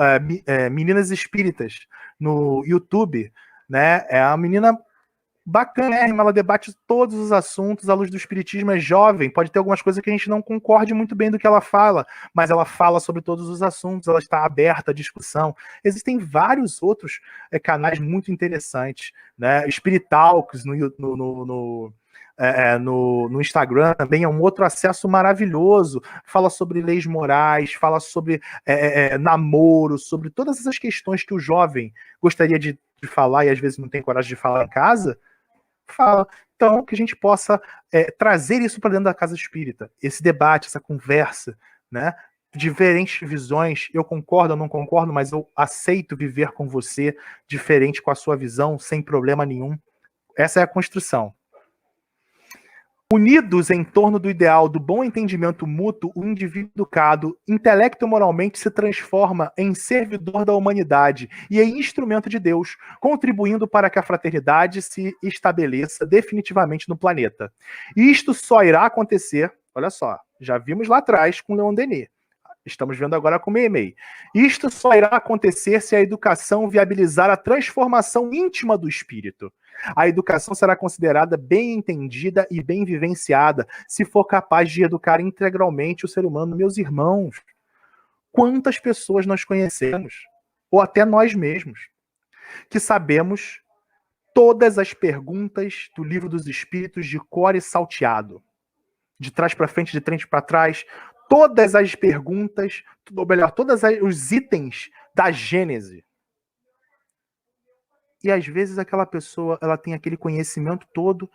Meninas Espíritas no YouTube. Né? É uma menina bacana, ela debate todos os assuntos à luz do espiritismo, é jovem, pode ter algumas coisas que a gente não concorde muito bem do que ela fala, mas ela fala sobre todos os assuntos, ela está aberta à discussão. Existem vários outros canais muito interessantes, né? Spirit Talks no Instagram também é um outro acesso maravilhoso, fala sobre leis morais, fala sobre namoro, sobre todas essas questões que o jovem gostaria de falar e às vezes não tem coragem de falar em casa. Fala. Então, que a gente possa trazer isso para dentro da casa espírita, esse debate, essa conversa, né? Diferentes visões, eu concordo ou não concordo, mas eu aceito viver com você, diferente com a sua visão, sem problema nenhum. Essa é a construção. Unidos em torno do ideal do bom entendimento mútuo, o indivíduo educado, intelecto e moralmente, se transforma em servidor da humanidade e em instrumento de Deus, contribuindo para que a fraternidade se estabeleça definitivamente no planeta. Isto só irá acontecer, olha só, já vimos lá atrás com Leon Denis, estamos vendo agora com Meimei. Isto só irá acontecer se a educação viabilizar a transformação íntima do espírito. A educação será considerada bem entendida e bem vivenciada se for capaz de educar integralmente o ser humano. Meus irmãos, quantas pessoas nós conhecemos, ou até nós mesmos, que sabemos todas as perguntas do Livro dos Espíritos de cor e salteado, de trás para frente, de frente para trás, todas as perguntas, ou melhor, todos os itens da Gênese. E às vezes aquela pessoa, ela tem aquele conhecimento todo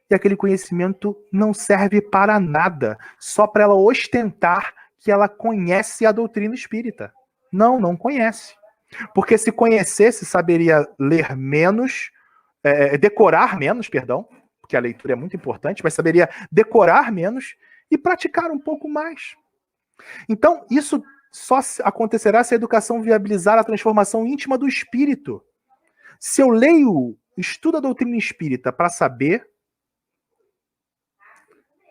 e aquele conhecimento não serve para nada, só para ela ostentar que ela conhece a doutrina espírita. Não, não conhece. Porque se conhecesse, saberia ler menos, decorar menos, perdão, porque a leitura é muito importante, mas saberia decorar menos e praticar um pouco mais. Então, isso só acontecerá se a educação viabilizar a transformação íntima do espírito. Se eu leio, estudo a doutrina espírita para saber,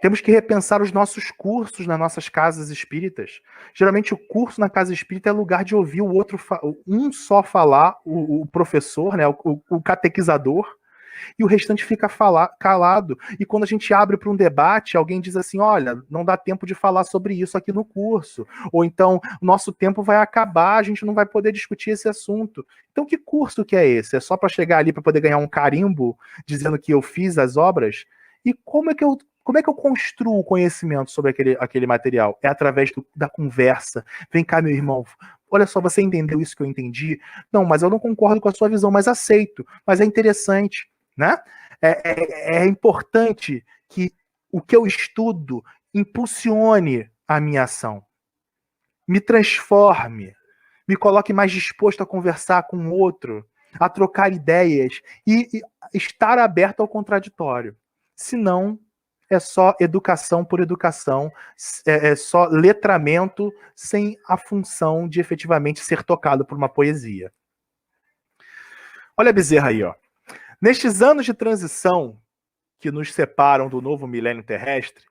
temos que repensar os nossos cursos nas nossas casas espíritas. Geralmente o curso na casa espírita é lugar de ouvir o outro, um só falar, o professor, né, o catequizador, e o restante fica calado. E quando a gente abre para um debate, alguém diz assim, olha, não dá tempo de falar sobre isso aqui no curso. Ou então, nosso tempo vai acabar, a gente não vai poder discutir esse assunto. Então, que curso que é esse? É só para chegar ali para poder ganhar um carimbo dizendo que eu fiz as obras? E como é que eu construo o conhecimento sobre aquele material? É através da conversa. Vem cá, meu irmão, olha só, você entendeu isso que eu entendi? Não, mas eu não concordo com a sua visão, mas aceito. Mas é interessante. Né? É importante que o que eu estudo impulsione a minha ação, me transforme, me coloque mais disposto a conversar com o outro, a trocar ideias e estar aberto ao contraditório. Senão, é só educação por educação, é só letramento sem a função de efetivamente ser tocado por uma poesia. Olha a Bezerra aí, ó. Nestes anos de transição que nos separam do novo milênio terrestre,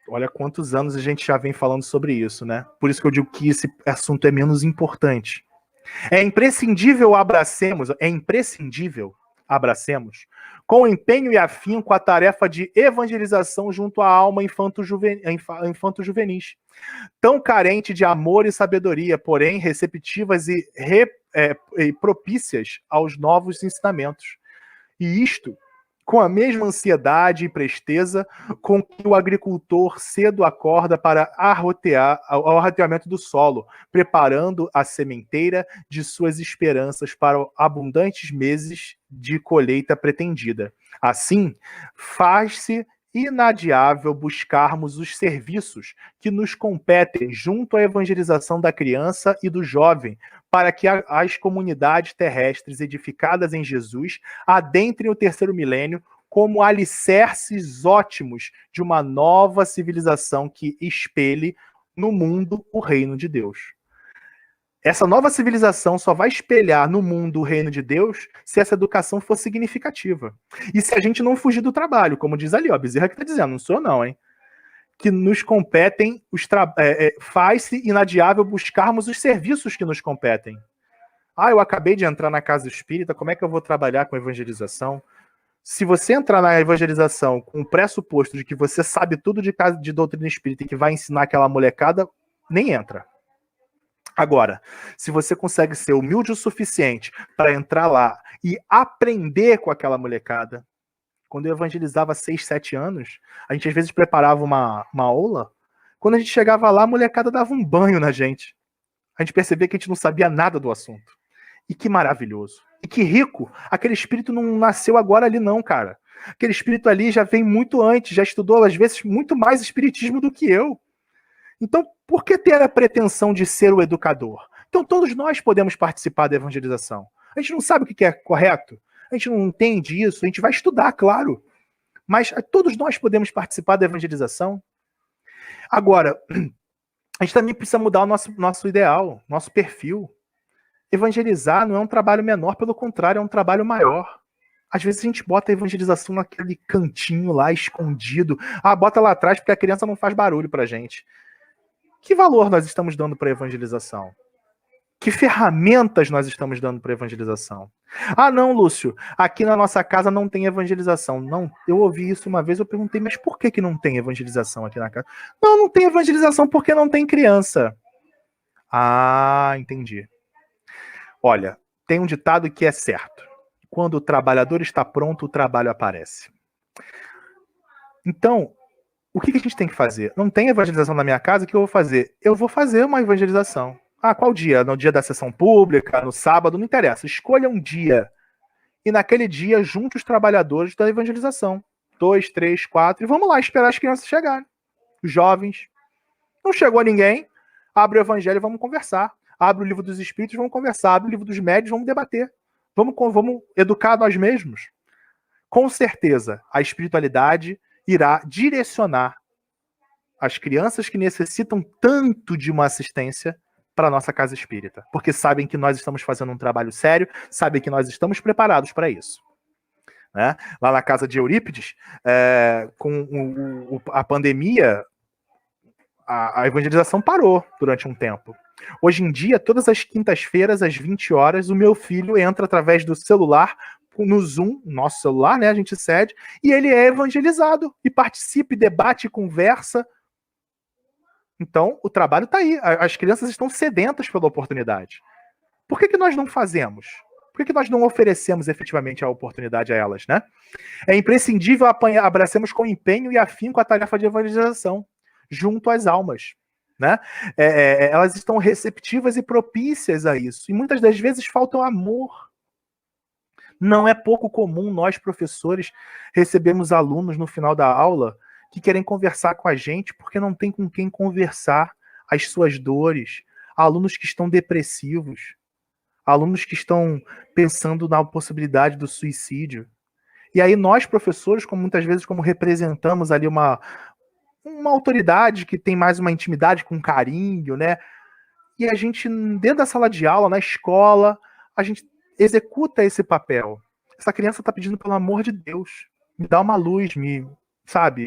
olha quantos anos a gente já vem falando sobre isso, né? Por isso que eu digo que esse assunto é menos importante. É imprescindível abracemos, com empenho e afinco a tarefa de evangelização junto à alma infanto-juvenis, tão carente de amor e sabedoria, porém receptivas e propícias aos novos ensinamentos. E isto com a mesma ansiedade e presteza com que o agricultor cedo acorda para o arroteamento do solo, preparando a sementeira de suas esperanças para abundantes meses de colheita pretendida. Assim, faz-se inadiável buscarmos os serviços que nos competem junto à evangelização da criança e do jovem, para que as comunidades terrestres edificadas em Jesus adentrem o terceiro milênio como alicerces ótimos de uma nova civilização que espelhe no mundo o reino de Deus. Essa nova civilização só vai espelhar no mundo o reino de Deus se essa educação for significativa. E se a gente não fugir do trabalho, como diz ali, ó, a Bezerra que está dizendo, não sou eu não, hein? Que nos competem, faz-se inadiável buscarmos os serviços que nos competem. Ah, eu acabei de entrar na casa espírita, como é que eu vou trabalhar com evangelização? Se você entrar na evangelização com o pressuposto de que você sabe tudo de doutrina espírita e que vai ensinar aquela molecada, nem entra. Agora, se você consegue ser humilde o suficiente para entrar lá e aprender com aquela molecada, quando eu evangelizava 6, 7 anos, a gente às vezes preparava uma aula, quando a gente chegava lá, a molecada dava um banho na gente. A gente percebia que a gente não sabia nada do assunto. E que maravilhoso. E que rico. Aquele espírito não nasceu agora ali não, cara. Aquele espírito ali já vem muito antes, já estudou às vezes muito mais espiritismo do que eu. Então, por que ter a pretensão de ser o educador? Então, todos nós podemos participar da evangelização. A gente não sabe o que é correto, a gente não entende isso, a gente vai estudar, claro. Mas todos nós podemos participar da evangelização. Agora, a gente também precisa mudar o nosso ideal, nosso perfil. Evangelizar não é um trabalho menor, pelo contrário, é um trabalho maior. Às vezes a gente bota a evangelização naquele cantinho lá, escondido. Ah, bota lá atrás porque a criança não faz barulho pra gente. Que valor nós estamos dando para a evangelização? Que ferramentas nós estamos dando para a evangelização? Ah, não, Lúcio, aqui na nossa casa não tem evangelização. Não, eu ouvi isso uma vez, eu perguntei, mas por que não tem evangelização aqui na casa? Não, não tem evangelização porque não tem criança. Ah, entendi. Olha, tem um ditado que é certo. Quando o trabalhador está pronto, o trabalho aparece. Então, o que a gente tem que fazer? Não tem evangelização na minha casa, o que eu vou fazer? Eu vou fazer uma evangelização. Ah, qual dia? No dia da sessão pública, no sábado, não interessa. Escolha um dia. E naquele dia, junte os trabalhadores da evangelização. 2, 3, 4. E vamos lá esperar as crianças chegarem. Os jovens. Não chegou ninguém. Abre o evangelho e vamos conversar. Abre o livro dos espíritos, vamos conversar. Abre o livro dos médios, vamos debater. Vamos educar nós mesmos. Com certeza, a espiritualidade irá direcionar as crianças que necessitam tanto de uma assistência para a nossa casa espírita, porque sabem que nós estamos fazendo um trabalho sério, sabem que nós estamos preparados para isso. Né? Lá na casa de Eurípides, com a pandemia, a evangelização parou durante um tempo. Hoje em dia, todas as quintas-feiras, às 20 horas, o meu filho entra através do celular, no Zoom, nosso celular, né? A gente cede, e ele é evangelizado, e participa, e debate, e conversa. Então, o trabalho está aí. As crianças estão sedentas pela oportunidade. Por que nós não fazemos? Por que nós não oferecemos efetivamente a oportunidade a elas, né? É imprescindível abracemos com empenho e afinco a tarefa de evangelização, junto às almas. Né? Elas estão receptivas e propícias a isso. E muitas das vezes falta o amor. Não é pouco comum nós, professores, recebemos alunos no final da aula que querem conversar com a gente porque não tem com quem conversar as suas dores. Alunos que estão depressivos. Alunos que estão pensando na possibilidade do suicídio. E aí nós, professores, muitas vezes como representamos ali uma autoridade que tem mais uma intimidade com carinho, né? E a gente, dentro da sala de aula, na escola, a gente executa esse papel. Essa criança está pedindo pelo amor de Deus. Me dá uma luz,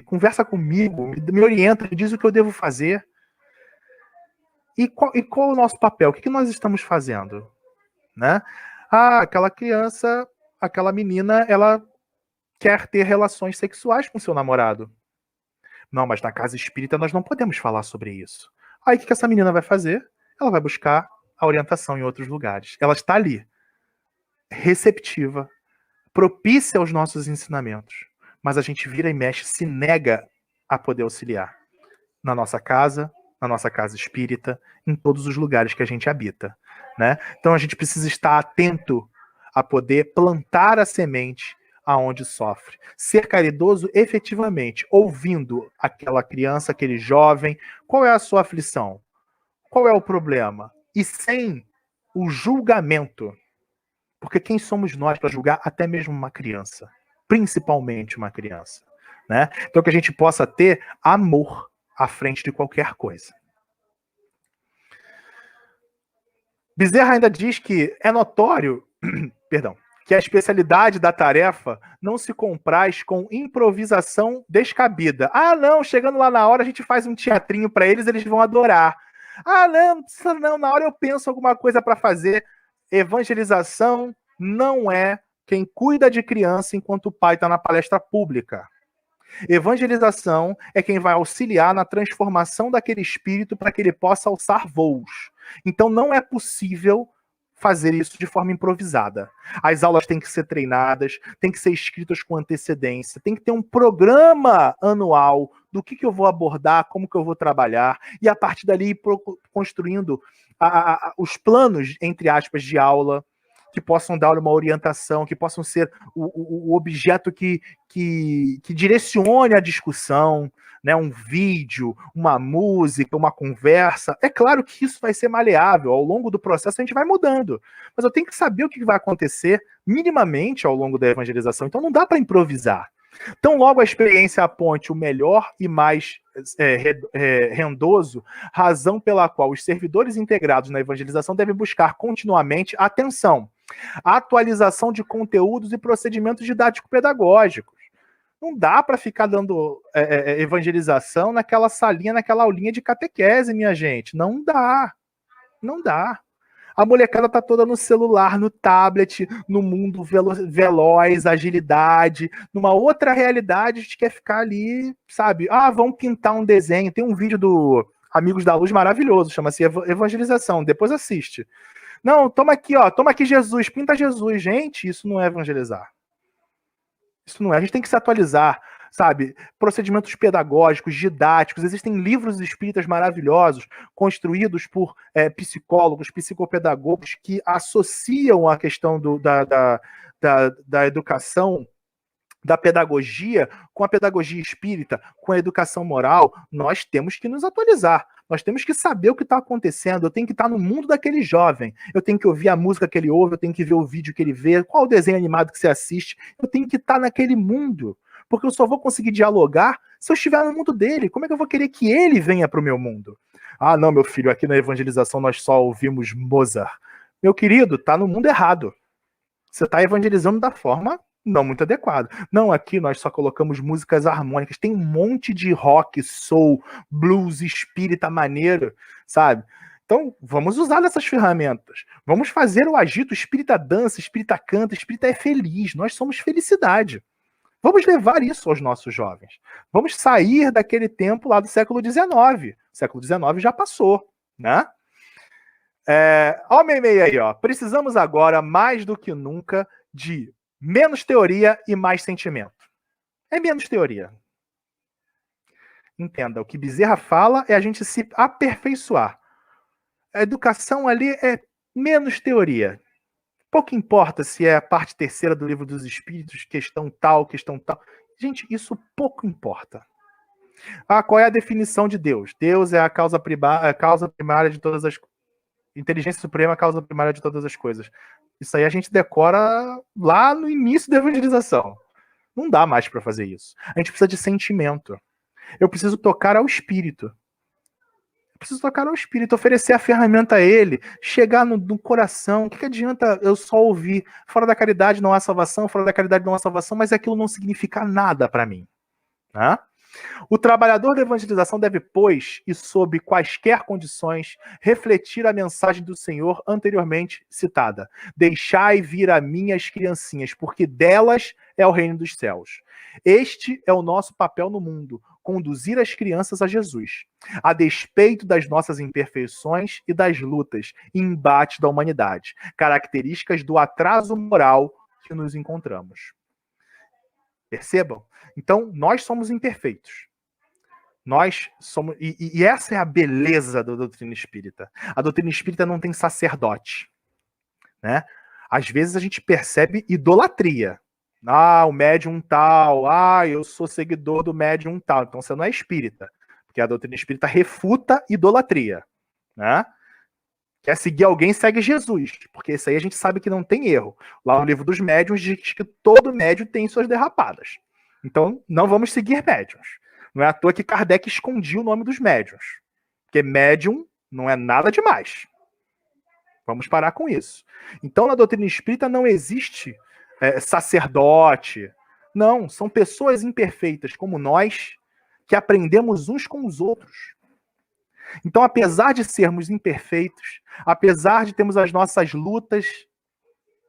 conversa comigo, me orienta, me diz o que eu devo fazer. E qual é o nosso papel? O que nós estamos fazendo? Né? Ah, aquela criança, aquela menina, ela quer ter relações sexuais com seu namorado. Não, mas na casa espírita nós não podemos falar sobre isso. Aí o que essa menina vai fazer? Ela vai buscar a orientação em outros lugares. Ela está ali, receptiva, propícia aos nossos ensinamentos. Mas a gente vira e mexe, se nega a poder auxiliar. Na nossa casa espírita, em todos os lugares que a gente habita. Né? Então a gente precisa estar atento a poder plantar a semente aonde sofre. Ser caridoso efetivamente, ouvindo aquela criança, aquele jovem, qual é a sua aflição? Qual é o problema? E sem o julgamento. Porque quem somos nós para julgar até mesmo uma criança? Principalmente uma criança. Né? Então que a gente possa ter amor à frente de qualquer coisa. Bezerra ainda diz que é notório, que a especialidade da tarefa não se compraz com improvisação descabida. Ah, não, chegando lá na hora a gente faz um teatrinho para eles, eles vão adorar. Ah, não precisa não, na hora eu penso alguma coisa para fazer. Evangelização não é quem cuida de criança enquanto o pai está na palestra pública. Evangelização é quem vai auxiliar na transformação daquele espírito para que ele possa alçar voos. Então não é possível fazer isso de forma improvisada. As aulas têm que ser treinadas, têm que ser escritas com antecedência, tem que ter um programa anual do que eu vou abordar, como que eu vou trabalhar, e a partir dali ir construindo os planos, entre aspas, de aula, que possam dar uma orientação, que possam ser o objeto que direcione a discussão, né? Um vídeo, uma música, uma conversa. É claro que isso vai ser maleável, ao longo do processo a gente vai mudando, mas eu tenho que saber o que vai acontecer minimamente ao longo da evangelização, então não dá para improvisar. Tão logo a experiência aponte o melhor e mais rendoso, razão pela qual os servidores integrados na evangelização devem buscar continuamente atenção, atualização de conteúdos e procedimentos didático-pedagógicos. Não dá para ficar dando evangelização naquela salinha, naquela aulinha de catequese, minha gente. Não dá. Não dá. A molecada tá toda no celular, no tablet, no mundo veloz, agilidade, numa outra realidade. A gente quer ficar ali, sabe? Ah, vamos pintar um desenho. Tem um vídeo do Amigos da Luz maravilhoso, chama-se Evangelização. Depois assiste. Não, toma aqui, ó. Toma aqui Jesus, pinta Jesus. Gente, isso não é evangelizar. Isso não é. A gente tem que se atualizar, sabe? Procedimentos pedagógicos, didáticos. Existem livros espíritas maravilhosos, construídos por psicólogos, psicopedagogos, que associam a questão da educação, da pedagogia, com a pedagogia espírita, com a educação moral. Nós temos que nos atualizar. Nós temos que saber o que está acontecendo. Eu tenho que estar no mundo daquele jovem. Eu tenho que ouvir a música que ele ouve, eu tenho que ver o vídeo que ele vê, qual o desenho animado que você assiste. Eu tenho que estar naquele mundo. Porque eu só vou conseguir dialogar se eu estiver no mundo dele. Como é que eu vou querer que ele venha para o meu mundo? Ah, não, meu filho, aqui na evangelização nós só ouvimos Mozart. Meu querido, tá no mundo errado. Você está evangelizando da forma não muito adequada. Não, aqui nós só colocamos músicas harmônicas. Tem um monte de rock, soul, blues, espírita maneiro, sabe? Então, vamos usar essas ferramentas. Vamos fazer o agito. Espírita dança, espírita canta, espírita é feliz. Nós somos felicidade. Vamos levar isso aos nossos jovens. Vamos sair daquele tempo lá do século XIX. O século XIX já passou, né? Ó o meme aí, ó. Precisamos agora, mais do que nunca, de menos teoria e mais sentimento. É menos teoria. Entenda, o que Bezerra fala é a gente se aperfeiçoar. A educação ali é menos teoria. Pouco importa se é a parte terceira do Livro dos Espíritos, questão tal, questão tal. Gente, isso pouco importa. Ah, qual é a definição de Deus? Deus é a causa primária de todas as... Inteligência suprema é a causa primária de todas as coisas. Isso aí a gente decora lá no início da evangelização. Não dá mais para fazer isso. A gente precisa de sentimento. Eu preciso tocar ao espírito. Eu preciso tocar ao espírito, oferecer a ferramenta a ele, chegar no coração. O que adianta eu só ouvir? Fora da caridade não há salvação, fora da caridade não há salvação, mas aquilo não significa nada para mim. Né? O trabalhador da evangelização deve, pois, e sob quaisquer condições, refletir a mensagem do Senhor anteriormente citada. Deixai vir a mim as criancinhas, porque delas é o reino dos céus. Este é o nosso papel no mundo, conduzir as crianças a Jesus, a despeito das nossas imperfeições e das lutas e embates da humanidade, características do atraso moral que nos encontramos. Percebam? Então, nós somos imperfeitos. Nós somos. E essa é a beleza da doutrina espírita. A doutrina espírita não tem sacerdote. Né? Às vezes a gente percebe idolatria. Ah, o médium tal. Ah, eu sou seguidor do médium tal. Então você não é espírita. Porque a doutrina espírita refuta idolatria. Né? Quer seguir alguém, segue Jesus. Porque isso aí a gente sabe que não tem erro. Lá no livro dos médiuns diz que todo médium tem suas derrapadas. Então, não vamos seguir médiuns. Não é à toa que Kardec escondia o nome dos médiuns. Porque médium não é nada demais. Vamos parar com isso. Então, na doutrina espírita não existe sacerdote. Não, são pessoas imperfeitas como nós que aprendemos uns com os outros. Então, apesar de sermos imperfeitos, apesar de termos as nossas lutas,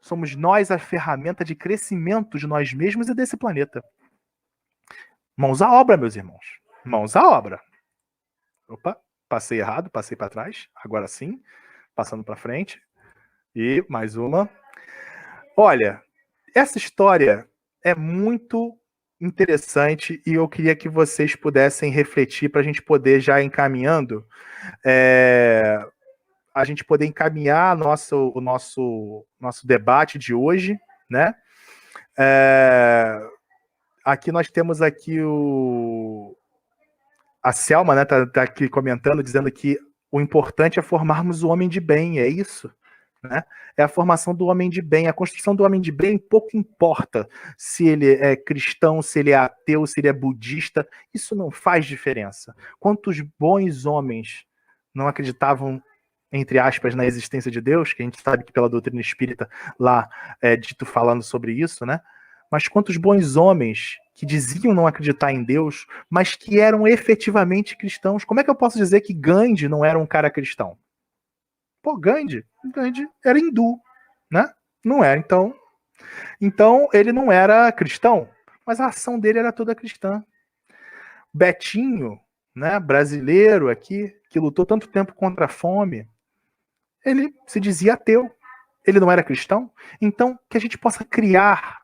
somos nós a ferramenta de crescimento de nós mesmos e desse planeta. Mãos à obra, meus irmãos. Mãos à obra. Opa, passei errado, passei para trás. Agora sim, passando para frente. E mais uma. Olha, essa história é muito interessante e eu queria que vocês pudessem refletir para a gente poder já encaminhando, a gente poder encaminhar o nosso debate de hoje, né? Aqui nós temos aqui a Selma, né, tá aqui comentando, dizendo que o importante é formarmos o homem de bem, é isso. né? É a formação do homem de bem. A construção do homem de bem pouco importa se ele é cristão, se ele é ateu, se ele é budista. Isso não faz diferença. Quantos bons homens não acreditavam, entre aspas, na existência de Deus, que a gente sabe que pela doutrina espírita lá é dito falando sobre isso, né? Mas quantos bons homens que diziam não acreditar em Deus, mas que eram efetivamente cristãos. Como é que eu posso dizer que Gandhi não era um cara cristão? Pô, Gandhi era hindu, né? Não era, então ele não era cristão, mas a ação dele era toda cristã. Betinho, né, brasileiro aqui, que lutou tanto tempo contra a fome, ele se dizia ateu. Ele não era cristão? Então, que a gente possa criar,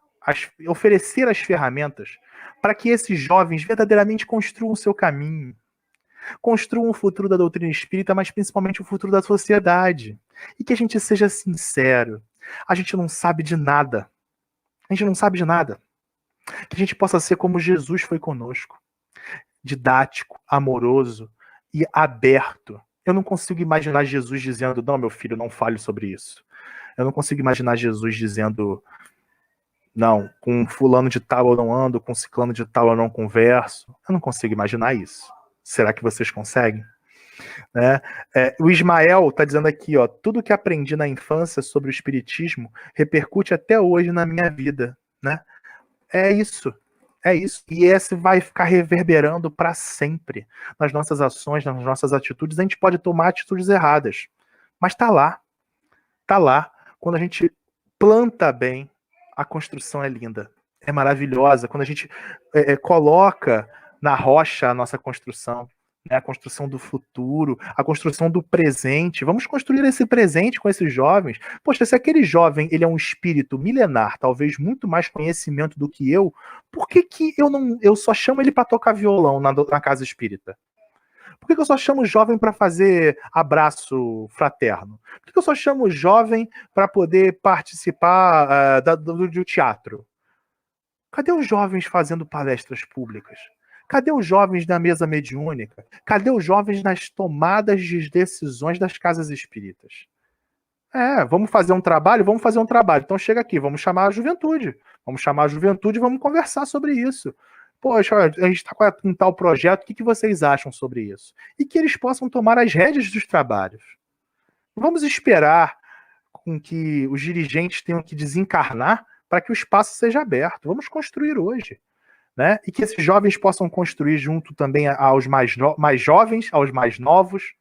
oferecer as ferramentas para que esses jovens verdadeiramente construam o seu caminho, construam o futuro da doutrina espírita, mas principalmente o futuro da sociedade. E que a gente seja sincero. A gente não sabe de nada. A gente não sabe de nada. Que a gente possa ser como Jesus foi conosco. Didático, amoroso e aberto. Eu não consigo imaginar Jesus dizendo, não, meu filho, não fale sobre isso. Eu não consigo imaginar Jesus dizendo, não, com fulano de tal eu não ando, com ciclano de tal eu não converso. Eu não consigo imaginar isso. Será que vocês conseguem? Né? O Ismael está dizendo aqui, ó, tudo que aprendi na infância sobre o espiritismo repercute até hoje na minha vida. Né? É isso. É isso. E esse vai ficar reverberando para sempre nas nossas ações, nas nossas atitudes. A gente pode tomar atitudes erradas, mas está lá. Está lá. Quando a gente planta bem, a construção é linda. É maravilhosa. Quando a gente coloca na rocha a nossa construção, né, a construção do futuro, a construção do presente. Vamos construir esse presente com esses jovens. Poxa, se aquele jovem ele é um espírito milenar, talvez muito mais conhecimento do que eu, por que eu só chamo ele para tocar violão na casa espírita? Por que eu só chamo o jovem para fazer abraço fraterno? Por que eu só chamo o jovem para poder participar do teatro? Cadê os jovens fazendo palestras públicas? Cadê os jovens na mesa mediúnica? Cadê os jovens nas tomadas de decisões das casas espíritas? Vamos fazer um trabalho? Vamos fazer um trabalho. Então chega aqui, vamos chamar a juventude. Vamos chamar a juventude e vamos conversar sobre isso. Poxa, a gente está com um tal projeto, o que vocês acham sobre isso? E que eles possam tomar as rédeas dos trabalhos. Vamos esperar com que os dirigentes tenham que desencarnar para que o espaço seja aberto. Vamos construir hoje. Né? E que esses jovens possam construir junto também aos mais jovens, aos mais novos.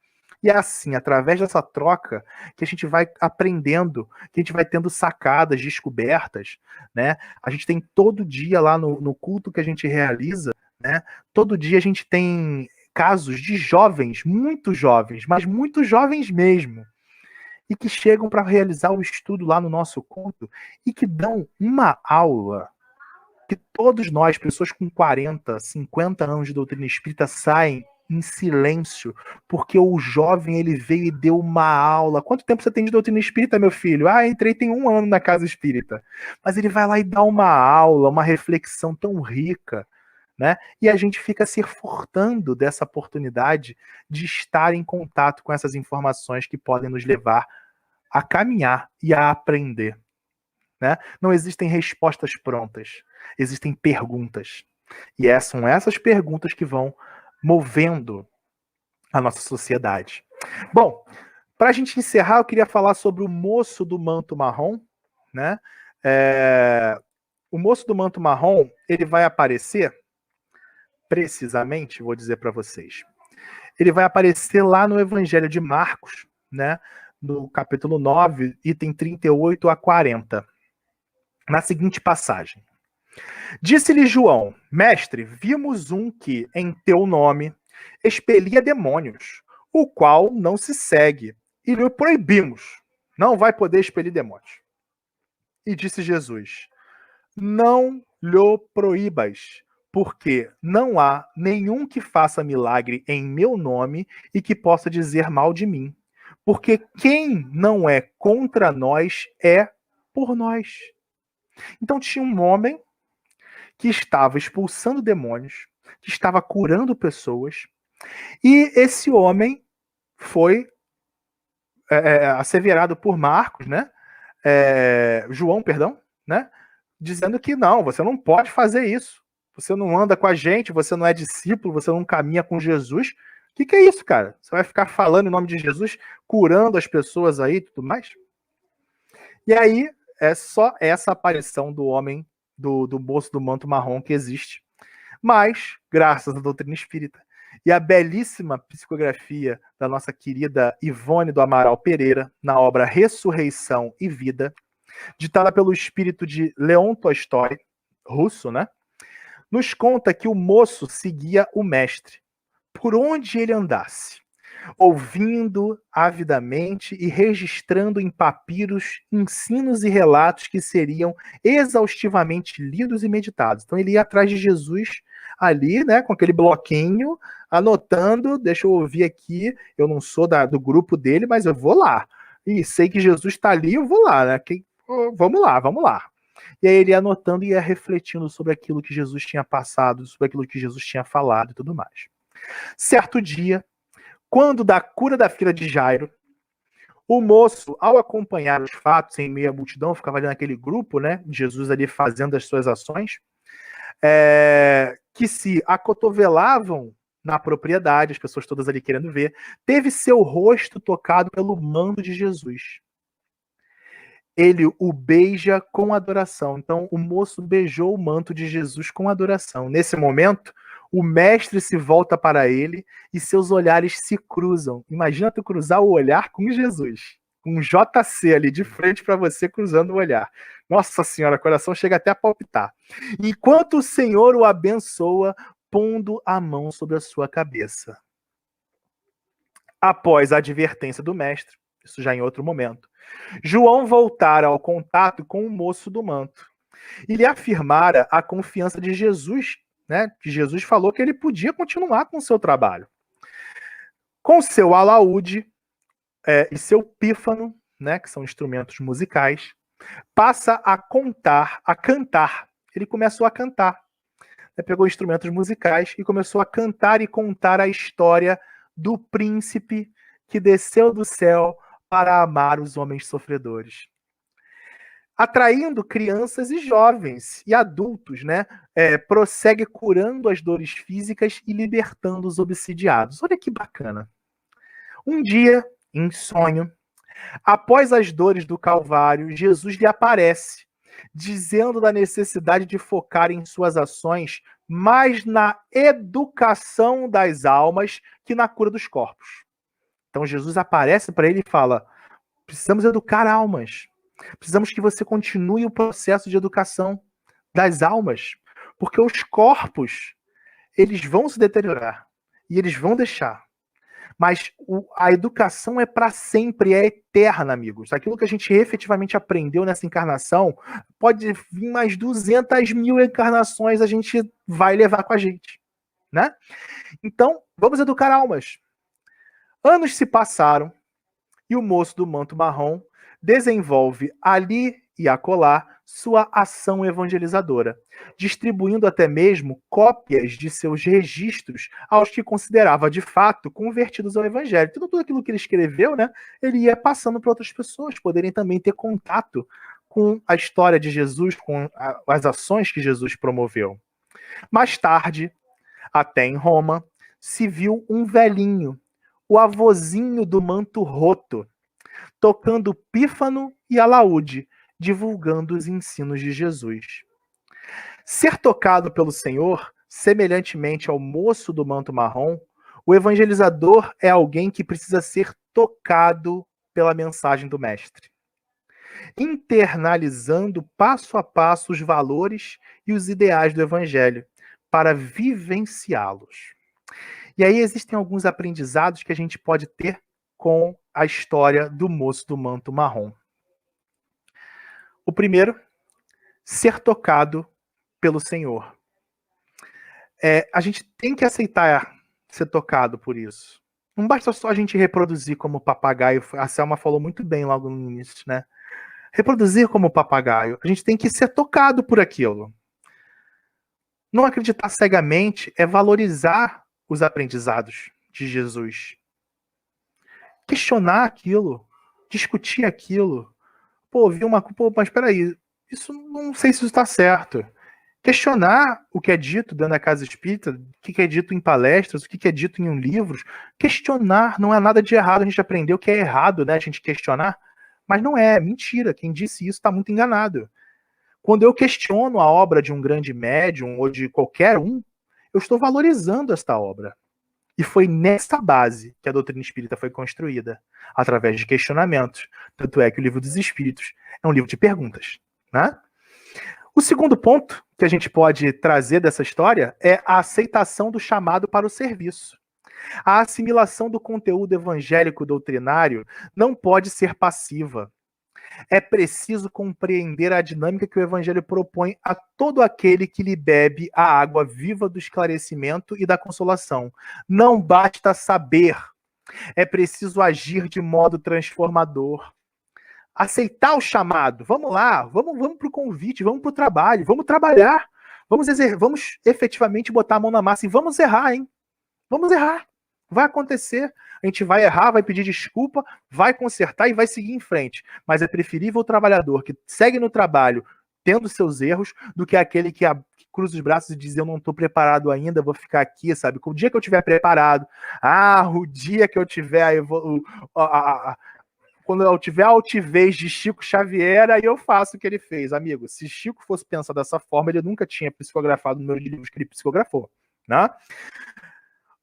E é assim, através dessa troca, que a gente vai aprendendo, que a gente vai tendo sacadas, descobertas, né? A gente tem todo dia lá no culto que a gente realiza, né? Todo dia a gente tem casos de jovens, mas muito jovens mesmo, e que chegam para realizar o estudo lá no nosso culto e que dão uma aula que todos nós, pessoas com 40, 50 anos de doutrina espírita, saem em silêncio, porque o jovem ele veio e deu uma aula. Quanto tempo você tem de doutrina espírita, meu filho? Entrei tem 1 ano na casa espírita. Mas ele vai lá e dá uma aula, uma reflexão tão rica, né? E a gente fica se furtando dessa oportunidade de estar em contato com essas informações que podem nos levar a caminhar e a aprender. Né? Não existem respostas prontas, existem perguntas. E são essas perguntas que vão movendo a nossa sociedade. Bom, para a gente encerrar, eu queria falar sobre o moço do manto marrom. Né? O moço do manto marrom, ele vai aparecer, precisamente, vou dizer para vocês, ele vai aparecer lá no Evangelho de Marcos, né? No capítulo 9, item 38 a 40. Na seguinte passagem. Disse-lhe João, mestre, vimos um que, em teu nome, expelia demônios, o qual não se segue, e lhe proibimos. Não vai poder expelir demônios. E disse Jesus, não lhe proíbas, porque não há nenhum que faça milagre em meu nome e que possa dizer mal de mim. Porque quem não é contra nós é por nós. Então tinha um homem que estava expulsando demônios, que estava curando pessoas, e esse homem foi asseverado por Marcos, né? João, perdão, né? Dizendo que não, você não pode fazer isso. Você não anda com a gente, você não é discípulo, você não caminha com Jesus. O que é isso, cara? Você vai ficar falando em nome de Jesus, curando as pessoas aí e tudo mais? E aí, é só essa aparição do homem, do moço do manto marrom que existe. Mas, graças à doutrina espírita e à belíssima psicografia da nossa querida Ivone do Amaral Pereira, na obra Ressurreição e Vida, ditada pelo espírito de Leon Tolstói, russo, né? Nos conta que o moço seguia o mestre, por onde ele andasse, ouvindo avidamente e registrando em papiros ensinos e relatos que seriam exaustivamente lidos e meditados. Então ele ia atrás de Jesus ali, né, com aquele bloquinho, anotando, deixa eu ouvir aqui, eu não sou do grupo dele, mas eu vou lá. E sei que Jesus está ali, eu vou lá, né? Vamos lá, vamos lá. E aí ele ia anotando e ia refletindo sobre aquilo que Jesus tinha passado, sobre aquilo que Jesus tinha falado e tudo mais. Certo dia, quando da cura da filha de Jairo, o moço, ao acompanhar os fatos em meio à multidão, ficava ali naquele grupo, né? Jesus ali fazendo as suas ações, que se acotovelavam na propriedade, as pessoas todas ali querendo ver, teve seu rosto tocado pelo manto de Jesus. Ele o beija com adoração. Então, o moço beijou o manto de Jesus com adoração. Nesse momento, o mestre se volta para ele e seus olhares se cruzam. Imagina tu cruzar o olhar com Jesus. Um JC ali de frente para você cruzando o olhar. Nossa Senhora, o coração chega até a palpitar. Enquanto o Senhor o abençoa, pondo a mão sobre a sua cabeça. Após a advertência do mestre, isso já em outro momento, João voltara ao contato com o moço do manto e lhe afirmara a confiança de Jesus, né? Que Jesus falou que ele podia continuar com o seu trabalho. Com seu alaúde e seu pífano, né? Que são instrumentos musicais, passa a cantar. Ele começou a cantar. Pegou instrumentos musicais e começou a cantar e contar a história do príncipe que desceu do céu para amar os homens sofredores. Atraindo crianças e jovens e adultos, né? Prossegue curando as dores físicas e libertando os obsidiados. Olha que bacana. Um dia, em sonho, após as dores do Calvário, Jesus lhe aparece, dizendo da necessidade de focar em suas ações mais na educação das almas que na cura dos corpos. Então Jesus aparece para ele e fala: precisamos educar almas. Precisamos que você continue o processo de educação das almas, porque os corpos, eles vão se deteriorar e eles vão deixar. Mas a educação é para sempre, é eterna, amigos. Aquilo que a gente efetivamente aprendeu nessa encarnação, pode vir mais 200.000 encarnações, a gente vai levar com a gente, né? Então, vamos educar almas. Anos se passaram e o moço do manto marrom desenvolve ali e acolá sua ação evangelizadora, distribuindo até mesmo cópias de seus registros aos que considerava de fato convertidos ao evangelho. Tudo aquilo que ele escreveu, né, ele ia passando para outras pessoas poderem também ter contato com a história de Jesus, com as ações que Jesus promoveu. Mais tarde, até em Roma, se viu um velhinho, o avôzinho do manto roto, tocando pífano e alaúde, divulgando os ensinos de Jesus. Ser tocado pelo Senhor, semelhantemente ao moço do manto marrom, o evangelizador é alguém que precisa ser tocado pela mensagem do Mestre, internalizando passo a passo os valores e os ideais do Evangelho, para vivenciá-los. E aí existem alguns aprendizados que a gente pode ter com a história do moço do manto marrom. O primeiro, ser tocado pelo Senhor. A gente tem que aceitar ser tocado por isso. Não basta só a gente reproduzir como papagaio. A Selma falou muito bem logo no início, né? Reproduzir como papagaio. A gente tem que ser tocado por aquilo. Não acreditar cegamente é valorizar os aprendizados de Jesus. Questionar aquilo. discutir aquilo. Pô, vi uma... Pô, mas peraí, isso não sei se isso está certo. Questionar o que é dito dentro da casa espírita, o que é dito em palestras, o que é dito em um livro. Questionar não é nada de errado. A gente aprendeu que é errado, né? A gente questionar. Mas não é, mentira. Quem disse isso está muito enganado. Quando eu questiono a obra de um grande médium ou de qualquer um, eu estou valorizando esta obra. E foi nessa base que a doutrina espírita foi construída, através de questionamentos. Tanto é que o Livro dos Espíritos é um livro de perguntas, né? O segundo ponto que a gente pode trazer dessa história é a aceitação do chamado para o serviço. A assimilação do conteúdo evangélico doutrinário não pode ser passiva. É preciso compreender a dinâmica que o Evangelho propõe a todo aquele que lhe bebe a água viva do esclarecimento e da consolação. Não basta saber, é preciso agir de modo transformador. Aceitar o chamado. Vamos lá, vamos para o convite, vamos para o trabalho, vamos trabalhar, vamos efetivamente botar a mão na massa e vamos errar, hein? Vamos errar. Vai acontecer. A gente vai errar, vai pedir desculpa, vai consertar e vai seguir em frente. Mas é preferível o trabalhador que segue no trabalho tendo seus erros do que aquele que cruza os braços e diz: eu não estou preparado ainda, vou ficar aqui, sabe? O dia que eu estiver preparado, o dia que eu tiver quando eu tiver a altivez de Chico Xavier, aí eu faço o que ele fez. Amigo, se Chico fosse pensar dessa forma, ele nunca tinha psicografado o número de livros que ele psicografou, né?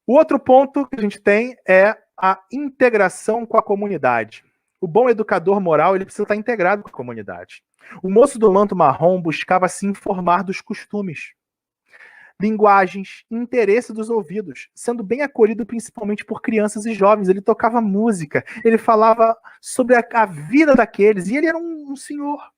O outro ponto que a gente tem é a integração com a comunidade. O bom educador moral, ele precisa estar integrado com a comunidade. O moço do manto marrom buscava se informar dos costumes, linguagens, interesse dos ouvidos, sendo bem acolhido principalmente por crianças e jovens. Ele tocava música, ele falava sobre a vida daqueles, e ele era um senhor.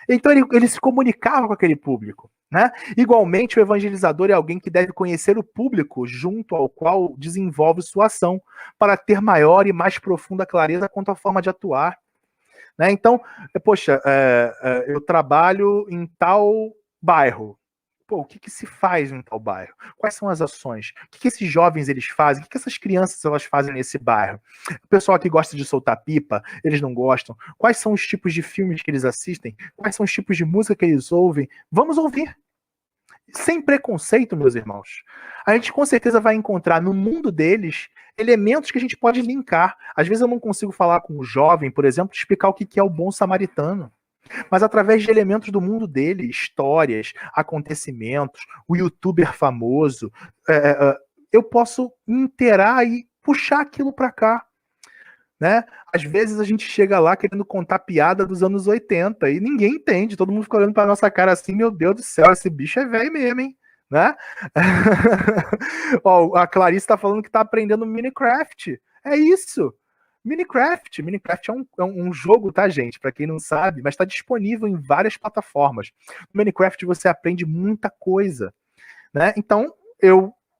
Então ele se comunicava com aquele público, né? Igualmente, o evangelizador é alguém que deve conhecer o público junto ao qual desenvolve sua ação, para ter maior e mais profunda clareza quanto à forma de atuar, né? Então, poxa, eu trabalho em tal bairro. Pô, o que se faz em tal bairro? Quais são as ações? O que esses jovens eles fazem? O que essas crianças elas fazem nesse bairro? O pessoal que gosta de soltar pipa, eles não gostam? Quais são os tipos de filmes que eles assistem? Quais são os tipos de música que eles ouvem? Vamos ouvir. Sem preconceito, meus irmãos. A gente com certeza vai encontrar no mundo deles elementos que a gente pode linkar. Às vezes eu não consigo falar com o jovem, por exemplo, explicar o que é o bom samaritano. Mas através de elementos do mundo dele, histórias, acontecimentos, o youtuber famoso, eu posso me inteirar e puxar aquilo para cá, né? Às vezes a gente chega lá querendo contar piada dos anos 80 e ninguém entende, todo mundo fica olhando para nossa cara assim: meu Deus do céu, esse bicho é velho mesmo, hein? Né? Ó, a Clarice tá falando que tá aprendendo Minecraft. É isso. Minecraft é um jogo, tá, gente? Para quem não sabe, mas está disponível em várias plataformas. No Minecraft você aprende muita coisa, né? Então,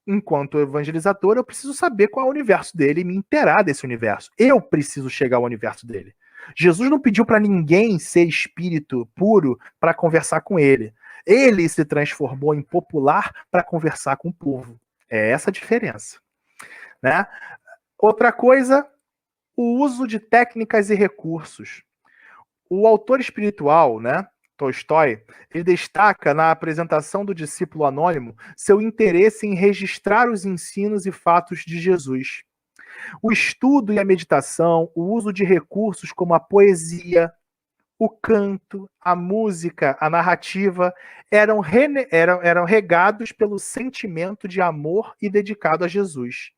enquanto evangelizador, eu preciso saber qual é o universo dele e me inteirar desse universo. Eu preciso chegar ao universo dele. Jesus não pediu para ninguém ser espírito puro para conversar com ele. Ele se transformou em popular para conversar com o povo. É essa a diferença, né? Outra coisa, o uso de técnicas e recursos. O autor espiritual, né, Tolstói, ele destaca na apresentação do discípulo anônimo seu interesse em registrar os ensinos e fatos de Jesus. O estudo e a meditação, o uso de recursos como a poesia, o canto, a música, a narrativa, eram regados pelo sentimento de amor e dedicado a Jesus.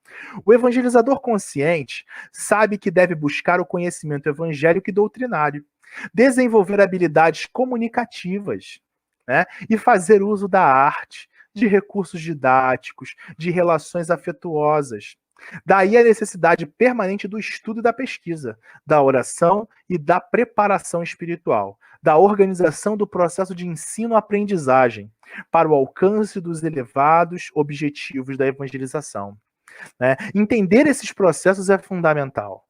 O evangelizador consciente sabe que deve buscar o conhecimento evangélico e doutrinário, desenvolver habilidades comunicativas, né, e fazer uso da arte, de recursos didáticos, de relações afetuosas. Daí a necessidade permanente do estudo e da pesquisa, da oração e da preparação espiritual, da organização do processo de ensino-aprendizagem para o alcance dos elevados objetivos da evangelização, né? Entender esses processos é fundamental.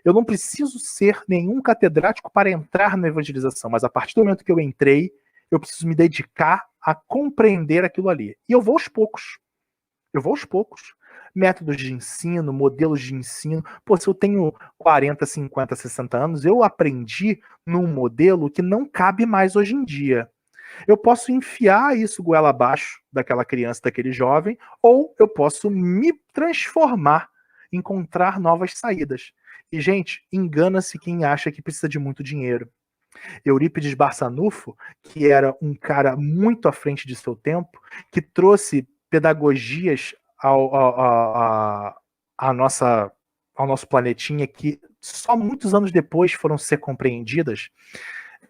Eu não preciso ser nenhum catedrático para entrar na evangelização, mas a partir do momento que eu entrei, eu preciso me dedicar a compreender aquilo ali. E eu vou aos poucos. métodos de ensino, modelos de ensino. Pô, se eu tenho 40, 50, 60 anos, eu aprendi num modelo que não cabe mais hoje em dia. Eu posso enfiar isso goela abaixo daquela criança, daquele jovem, ou eu posso me transformar, encontrar novas saídas. E, gente, engana-se quem acha que precisa de muito dinheiro. Eurípides Barçanufo, que era um cara muito à frente de seu tempo, que trouxe pedagogias ao nosso planetinha que só muitos anos depois foram ser compreendidas.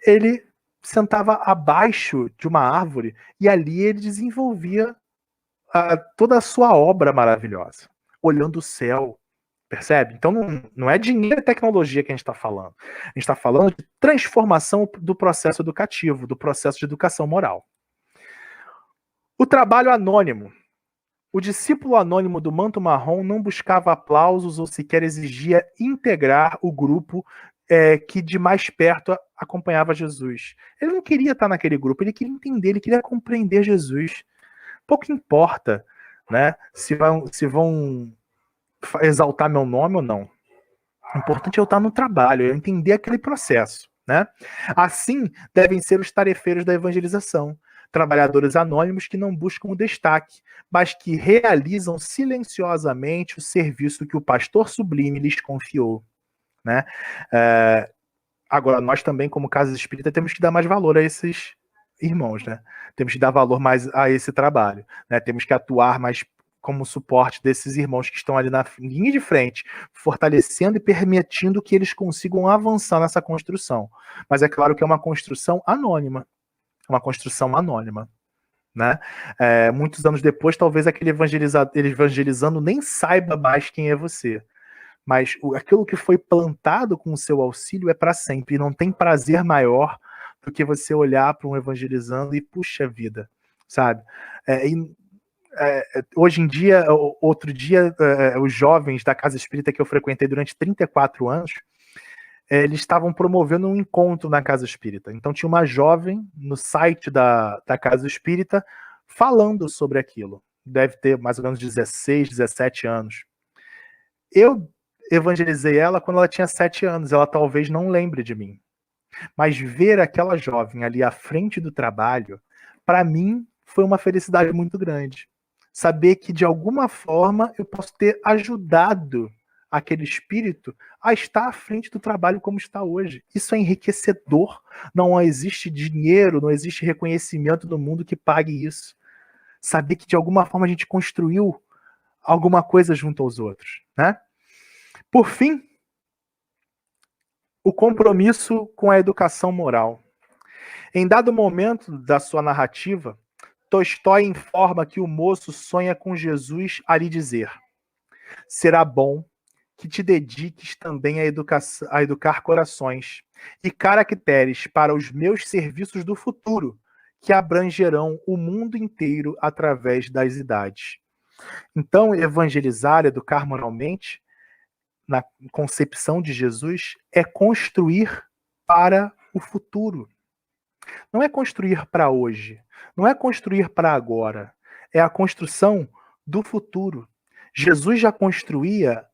Ele sentava abaixo de uma árvore e ali ele desenvolvia toda a sua obra maravilhosa, olhando o céu, percebe? Então não é dinheiro e tecnologia que a gente está falando. A gente está falando de transformação do processo educativo, do processo de educação moral. O trabalho anônimo. O discípulo anônimo do manto marrom não buscava aplausos ou sequer exigia integrar o grupo que de mais perto acompanhava Jesus. Ele não queria estar naquele grupo, ele queria entender, ele queria compreender Jesus. Pouco importa, né, se vão exaltar meu nome ou não. O importante é eu estar no trabalho, eu entender aquele processo, né? Assim devem ser os tarefeiros da evangelização, trabalhadores anônimos que não buscam o destaque, mas que realizam silenciosamente o serviço que o pastor sublime lhes confiou, né? Agora, nós também, como Casa Espírita, temos que dar mais valor a esses irmãos, né? Temos que dar valor mais a esse trabalho, né? Temos que atuar mais como suporte desses irmãos que estão ali na linha de frente, fortalecendo e permitindo que eles consigam avançar nessa construção. Mas é claro que é uma construção anônima. Né? Muitos anos depois, talvez aquele evangelizando nem saiba mais quem é você. Mas aquilo que foi plantado com o seu auxílio é para sempre. E não tem prazer maior do que você olhar para um evangelizando e, puxa vida, sabe? Hoje em dia, outro dia, os jovens da Casa Espírita que eu frequentei durante 34 anos, eles estavam promovendo um encontro na Casa Espírita. Então tinha uma jovem no site da Casa Espírita falando sobre aquilo. Deve ter mais ou menos 16, 17 anos. Eu evangelizei ela quando ela tinha 7 anos. Ela talvez não lembre de mim. Mas ver aquela jovem ali à frente do trabalho, para mim, foi uma felicidade muito grande. Saber que, de alguma forma, eu posso ter ajudado aquele espírito a estar à frente do trabalho como está hoje. Isso é enriquecedor. Não existe dinheiro, não existe reconhecimento no mundo que pague isso. Saber que, de alguma forma, a gente construiu alguma coisa junto aos outros, né? Por fim, o compromisso com a educação moral. Em dado momento da sua narrativa, Tolstói informa que o moço sonha com Jesus a lhe dizer: será bom que te dediques também a educar corações e caracteres para os meus serviços do futuro, que abrangerão o mundo inteiro através das idades. Então, evangelizar, educar moralmente, na concepção de Jesus, é construir para o futuro. Não é construir para hoje, não é construir para agora, é a construção do futuro. Jesus já construía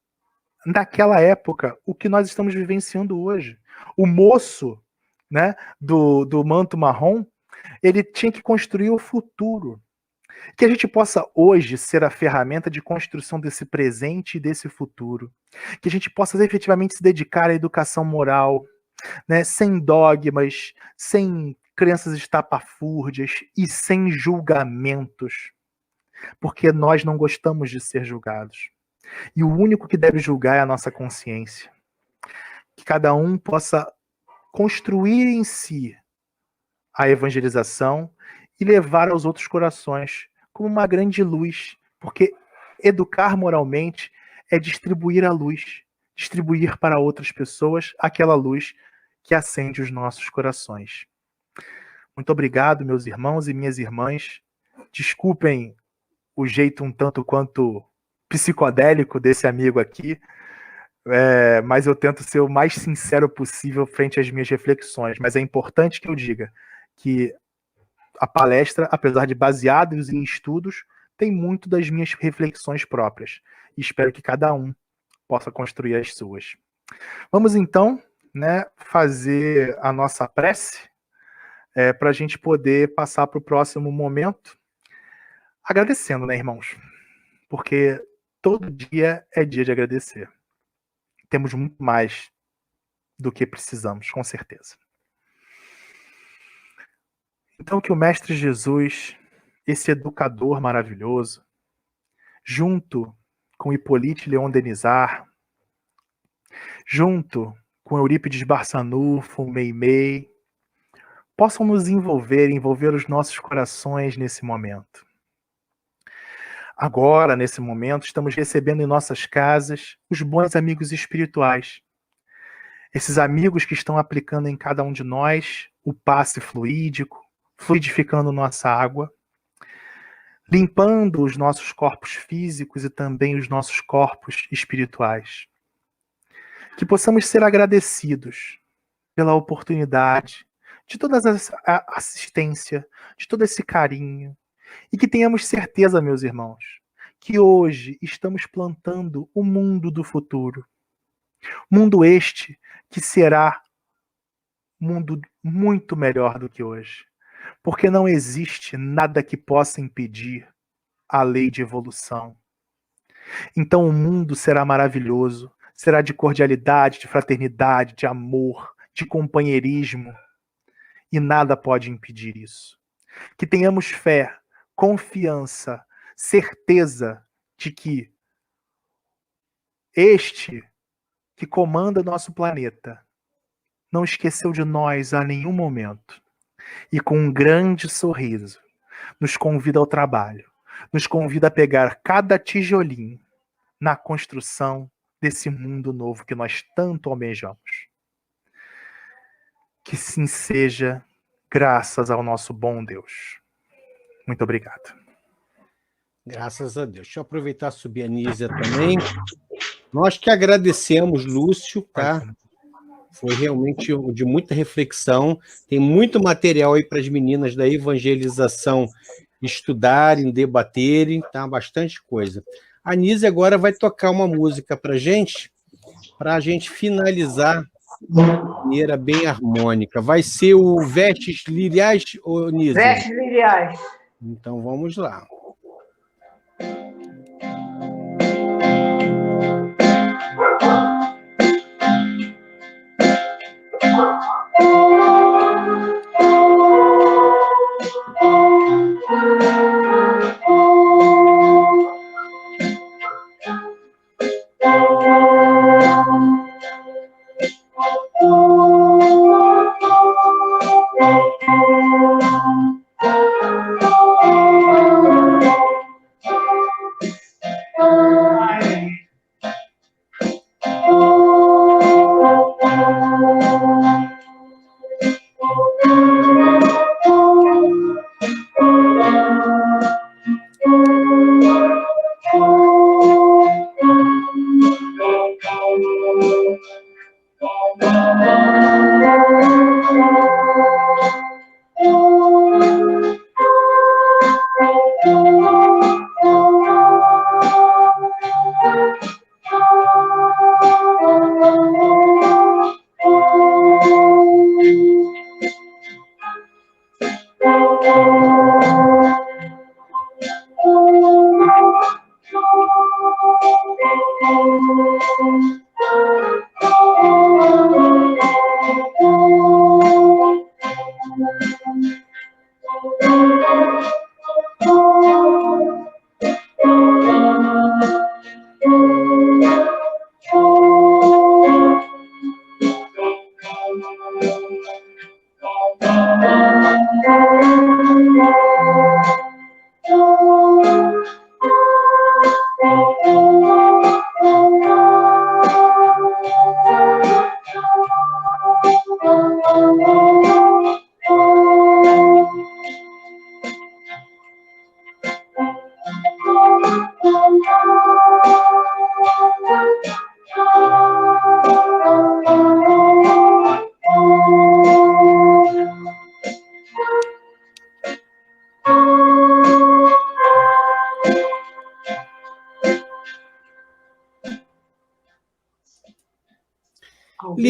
naquela época o que nós estamos vivenciando hoje. O moço, né, do manto marrom, ele tinha que construir o futuro. Que a gente possa hoje ser a ferramenta de construção desse presente e desse futuro. Que a gente possa efetivamente se dedicar à educação moral, né, sem dogmas, sem crenças estapafúrdias e sem julgamentos. Porque nós não gostamos de ser julgados. E o único que deve julgar é a nossa consciência. Que cada um possa construir em si a evangelização e levar aos outros corações como uma grande luz. Porque educar moralmente é distribuir a luz, distribuir para outras pessoas aquela luz que acende os nossos corações. Muito obrigado, meus irmãos e minhas irmãs. Desculpem o jeito um tanto quanto psicodélico desse amigo aqui, mas eu tento ser o mais sincero possível frente às minhas reflexões. Mas é importante que eu diga que a palestra, apesar de baseados em estudos, tem muito das minhas reflexões próprias. e espero que cada um possa construir as suas. Vamos então, né, fazer a nossa prece para a gente poder passar para o próximo momento, agradecendo, né, irmãos? Porque todo dia é dia de agradecer. Temos muito mais do que precisamos, com certeza. Então, que o Mestre Jesus, esse educador maravilhoso, junto com Hippolyte Léon Denisard, junto com Eurípides Barçanufo, Meimei, possam nos envolver os nossos corações nesse momento. Agora, nesse momento, estamos recebendo em nossas casas os bons amigos espirituais. Esses amigos que estão aplicando em cada um de nós o passe fluídico, fluidificando nossa água, limpando os nossos corpos físicos e também os nossos corpos espirituais. Que possamos ser agradecidos pela oportunidade de toda a assistência, de todo esse carinho, e que tenhamos certeza, meus irmãos, que hoje estamos plantando o mundo do futuro. Mundo este que será um mundo muito melhor do que hoje. Porque não existe nada que possa impedir a lei de evolução. Então o mundo será maravilhoso, será de cordialidade, de fraternidade, de amor, de companheirismo, e nada pode impedir isso. Que tenhamos fé, confiança, certeza de que este que comanda nosso planeta não esqueceu de nós a nenhum momento. E com um grande sorriso, nos convida ao trabalho, nos convida a pegar cada tijolinho na construção desse mundo novo que nós tanto almejamos. Que sim seja, graças ao nosso bom Deus. Muito obrigado. Graças a Deus. Deixa eu aproveitar e subir a Nízia também. Nós que agradecemos, Lúcio, tá? Foi realmente de muita reflexão. Tem muito material aí para as meninas da evangelização estudarem, debaterem, tá? Bastante coisa. A Nízia agora vai tocar uma música para a gente finalizar de maneira bem harmônica. Vai ser o Vestes Liriais, ou Nízia? Vestes Liriais. Então vamos lá.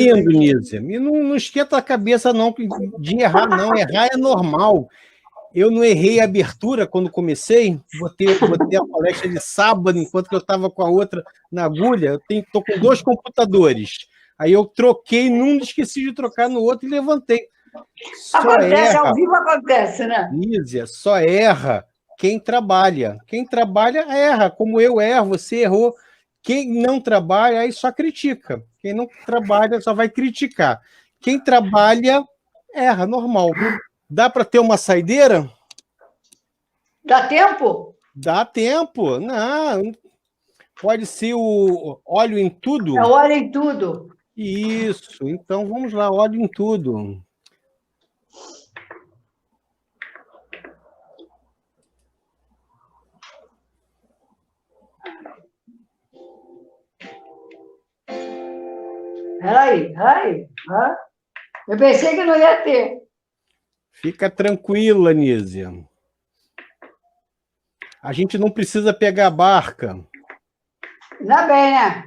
lindo, Nízia. E não esquenta a cabeça, não, de errar, não. Errar é normal. Eu não errei a abertura quando comecei, botei a palestra de sábado, enquanto que eu estava com a outra na agulha. Estou com 2 computadores. Aí eu troquei num, esqueci de trocar no outro e levantei. Acontece, ao vivo acontece, né? Nízia, só erra quem trabalha. Quem trabalha erra, como eu erro, você errou. Quem não trabalha, aí só critica. Quem não trabalha só vai criticar. Quem trabalha, erra, normal. Dá para ter uma saideira? Dá tempo? Dá tempo. Não, pode ser o óleo em tudo? É óleo em tudo. Isso, então vamos lá, óleo em tudo. Peraí. Eu pensei que não ia ter. Fica tranquila, Nízia. A gente não precisa pegar a barca. Ainda bem, né?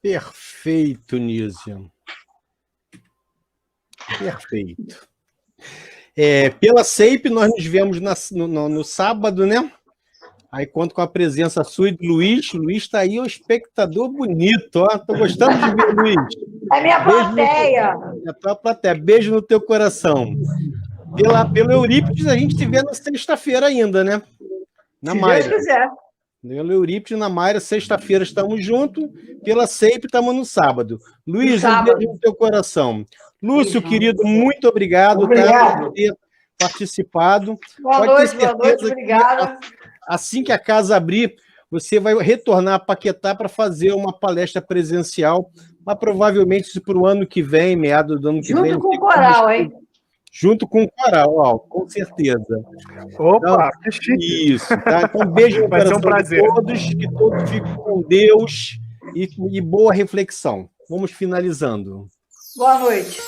Perfeito, Nízia. Perfeito. Pela SEIP, nós nos vemos no sábado, né? Aí conto com a presença sua e do Luiz. O Luiz está aí, um espectador bonito, ó. Tô gostando de ver, Luiz. É minha plateia. É a tua plateia. Beijo no teu coração. Pelo Eurípides, a gente se vê na sexta-feira ainda, né? Na Se Mayra. Deus quiser. Pelo Eurípides, na Mayra, sexta-feira estamos juntos. Pela SEIP, estamos no sábado. Luiz, um sábado. beijo no teu coração. Lúcio, querido, muito obrigado, Obrigado. por ter participado. Boa Pode ter noite, certeza obrigada. que assim que a casa abrir, você vai retornar a Paquetá para fazer uma palestra presencial, mas provavelmente isso para o ano que vem, meado do ano que vem. Junto com o coral, hein? Junto com o coral, ó, com certeza. Opa, Então, que chique. isso, tá? Então, beijo no Vai ser um coração de prazer. todos, que todos fiquem com Deus e boa reflexão. Vamos finalizando. Boa noite.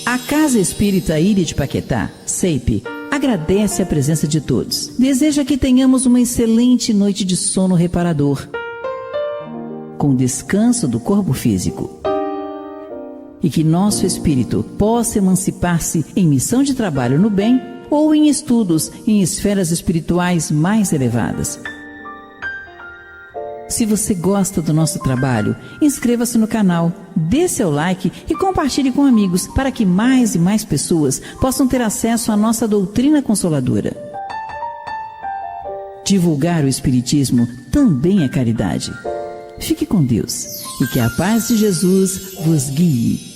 A Casa Espírita Ilha de Paquetá, SEIP, agradece a presença de todos. Deseja que tenhamos uma excelente noite de sono reparador, com descanso do corpo físico. E que nosso espírito possa emancipar-se em missão de trabalho no bem ou em estudos em esferas espirituais mais elevadas. Se você gosta do nosso trabalho, inscreva-se no canal, dê seu like e compartilhe com amigos para que mais e mais pessoas possam ter acesso à nossa doutrina consoladora. Divulgar o Espiritismo também é caridade. Fique com Deus e que a paz de Jesus vos guie.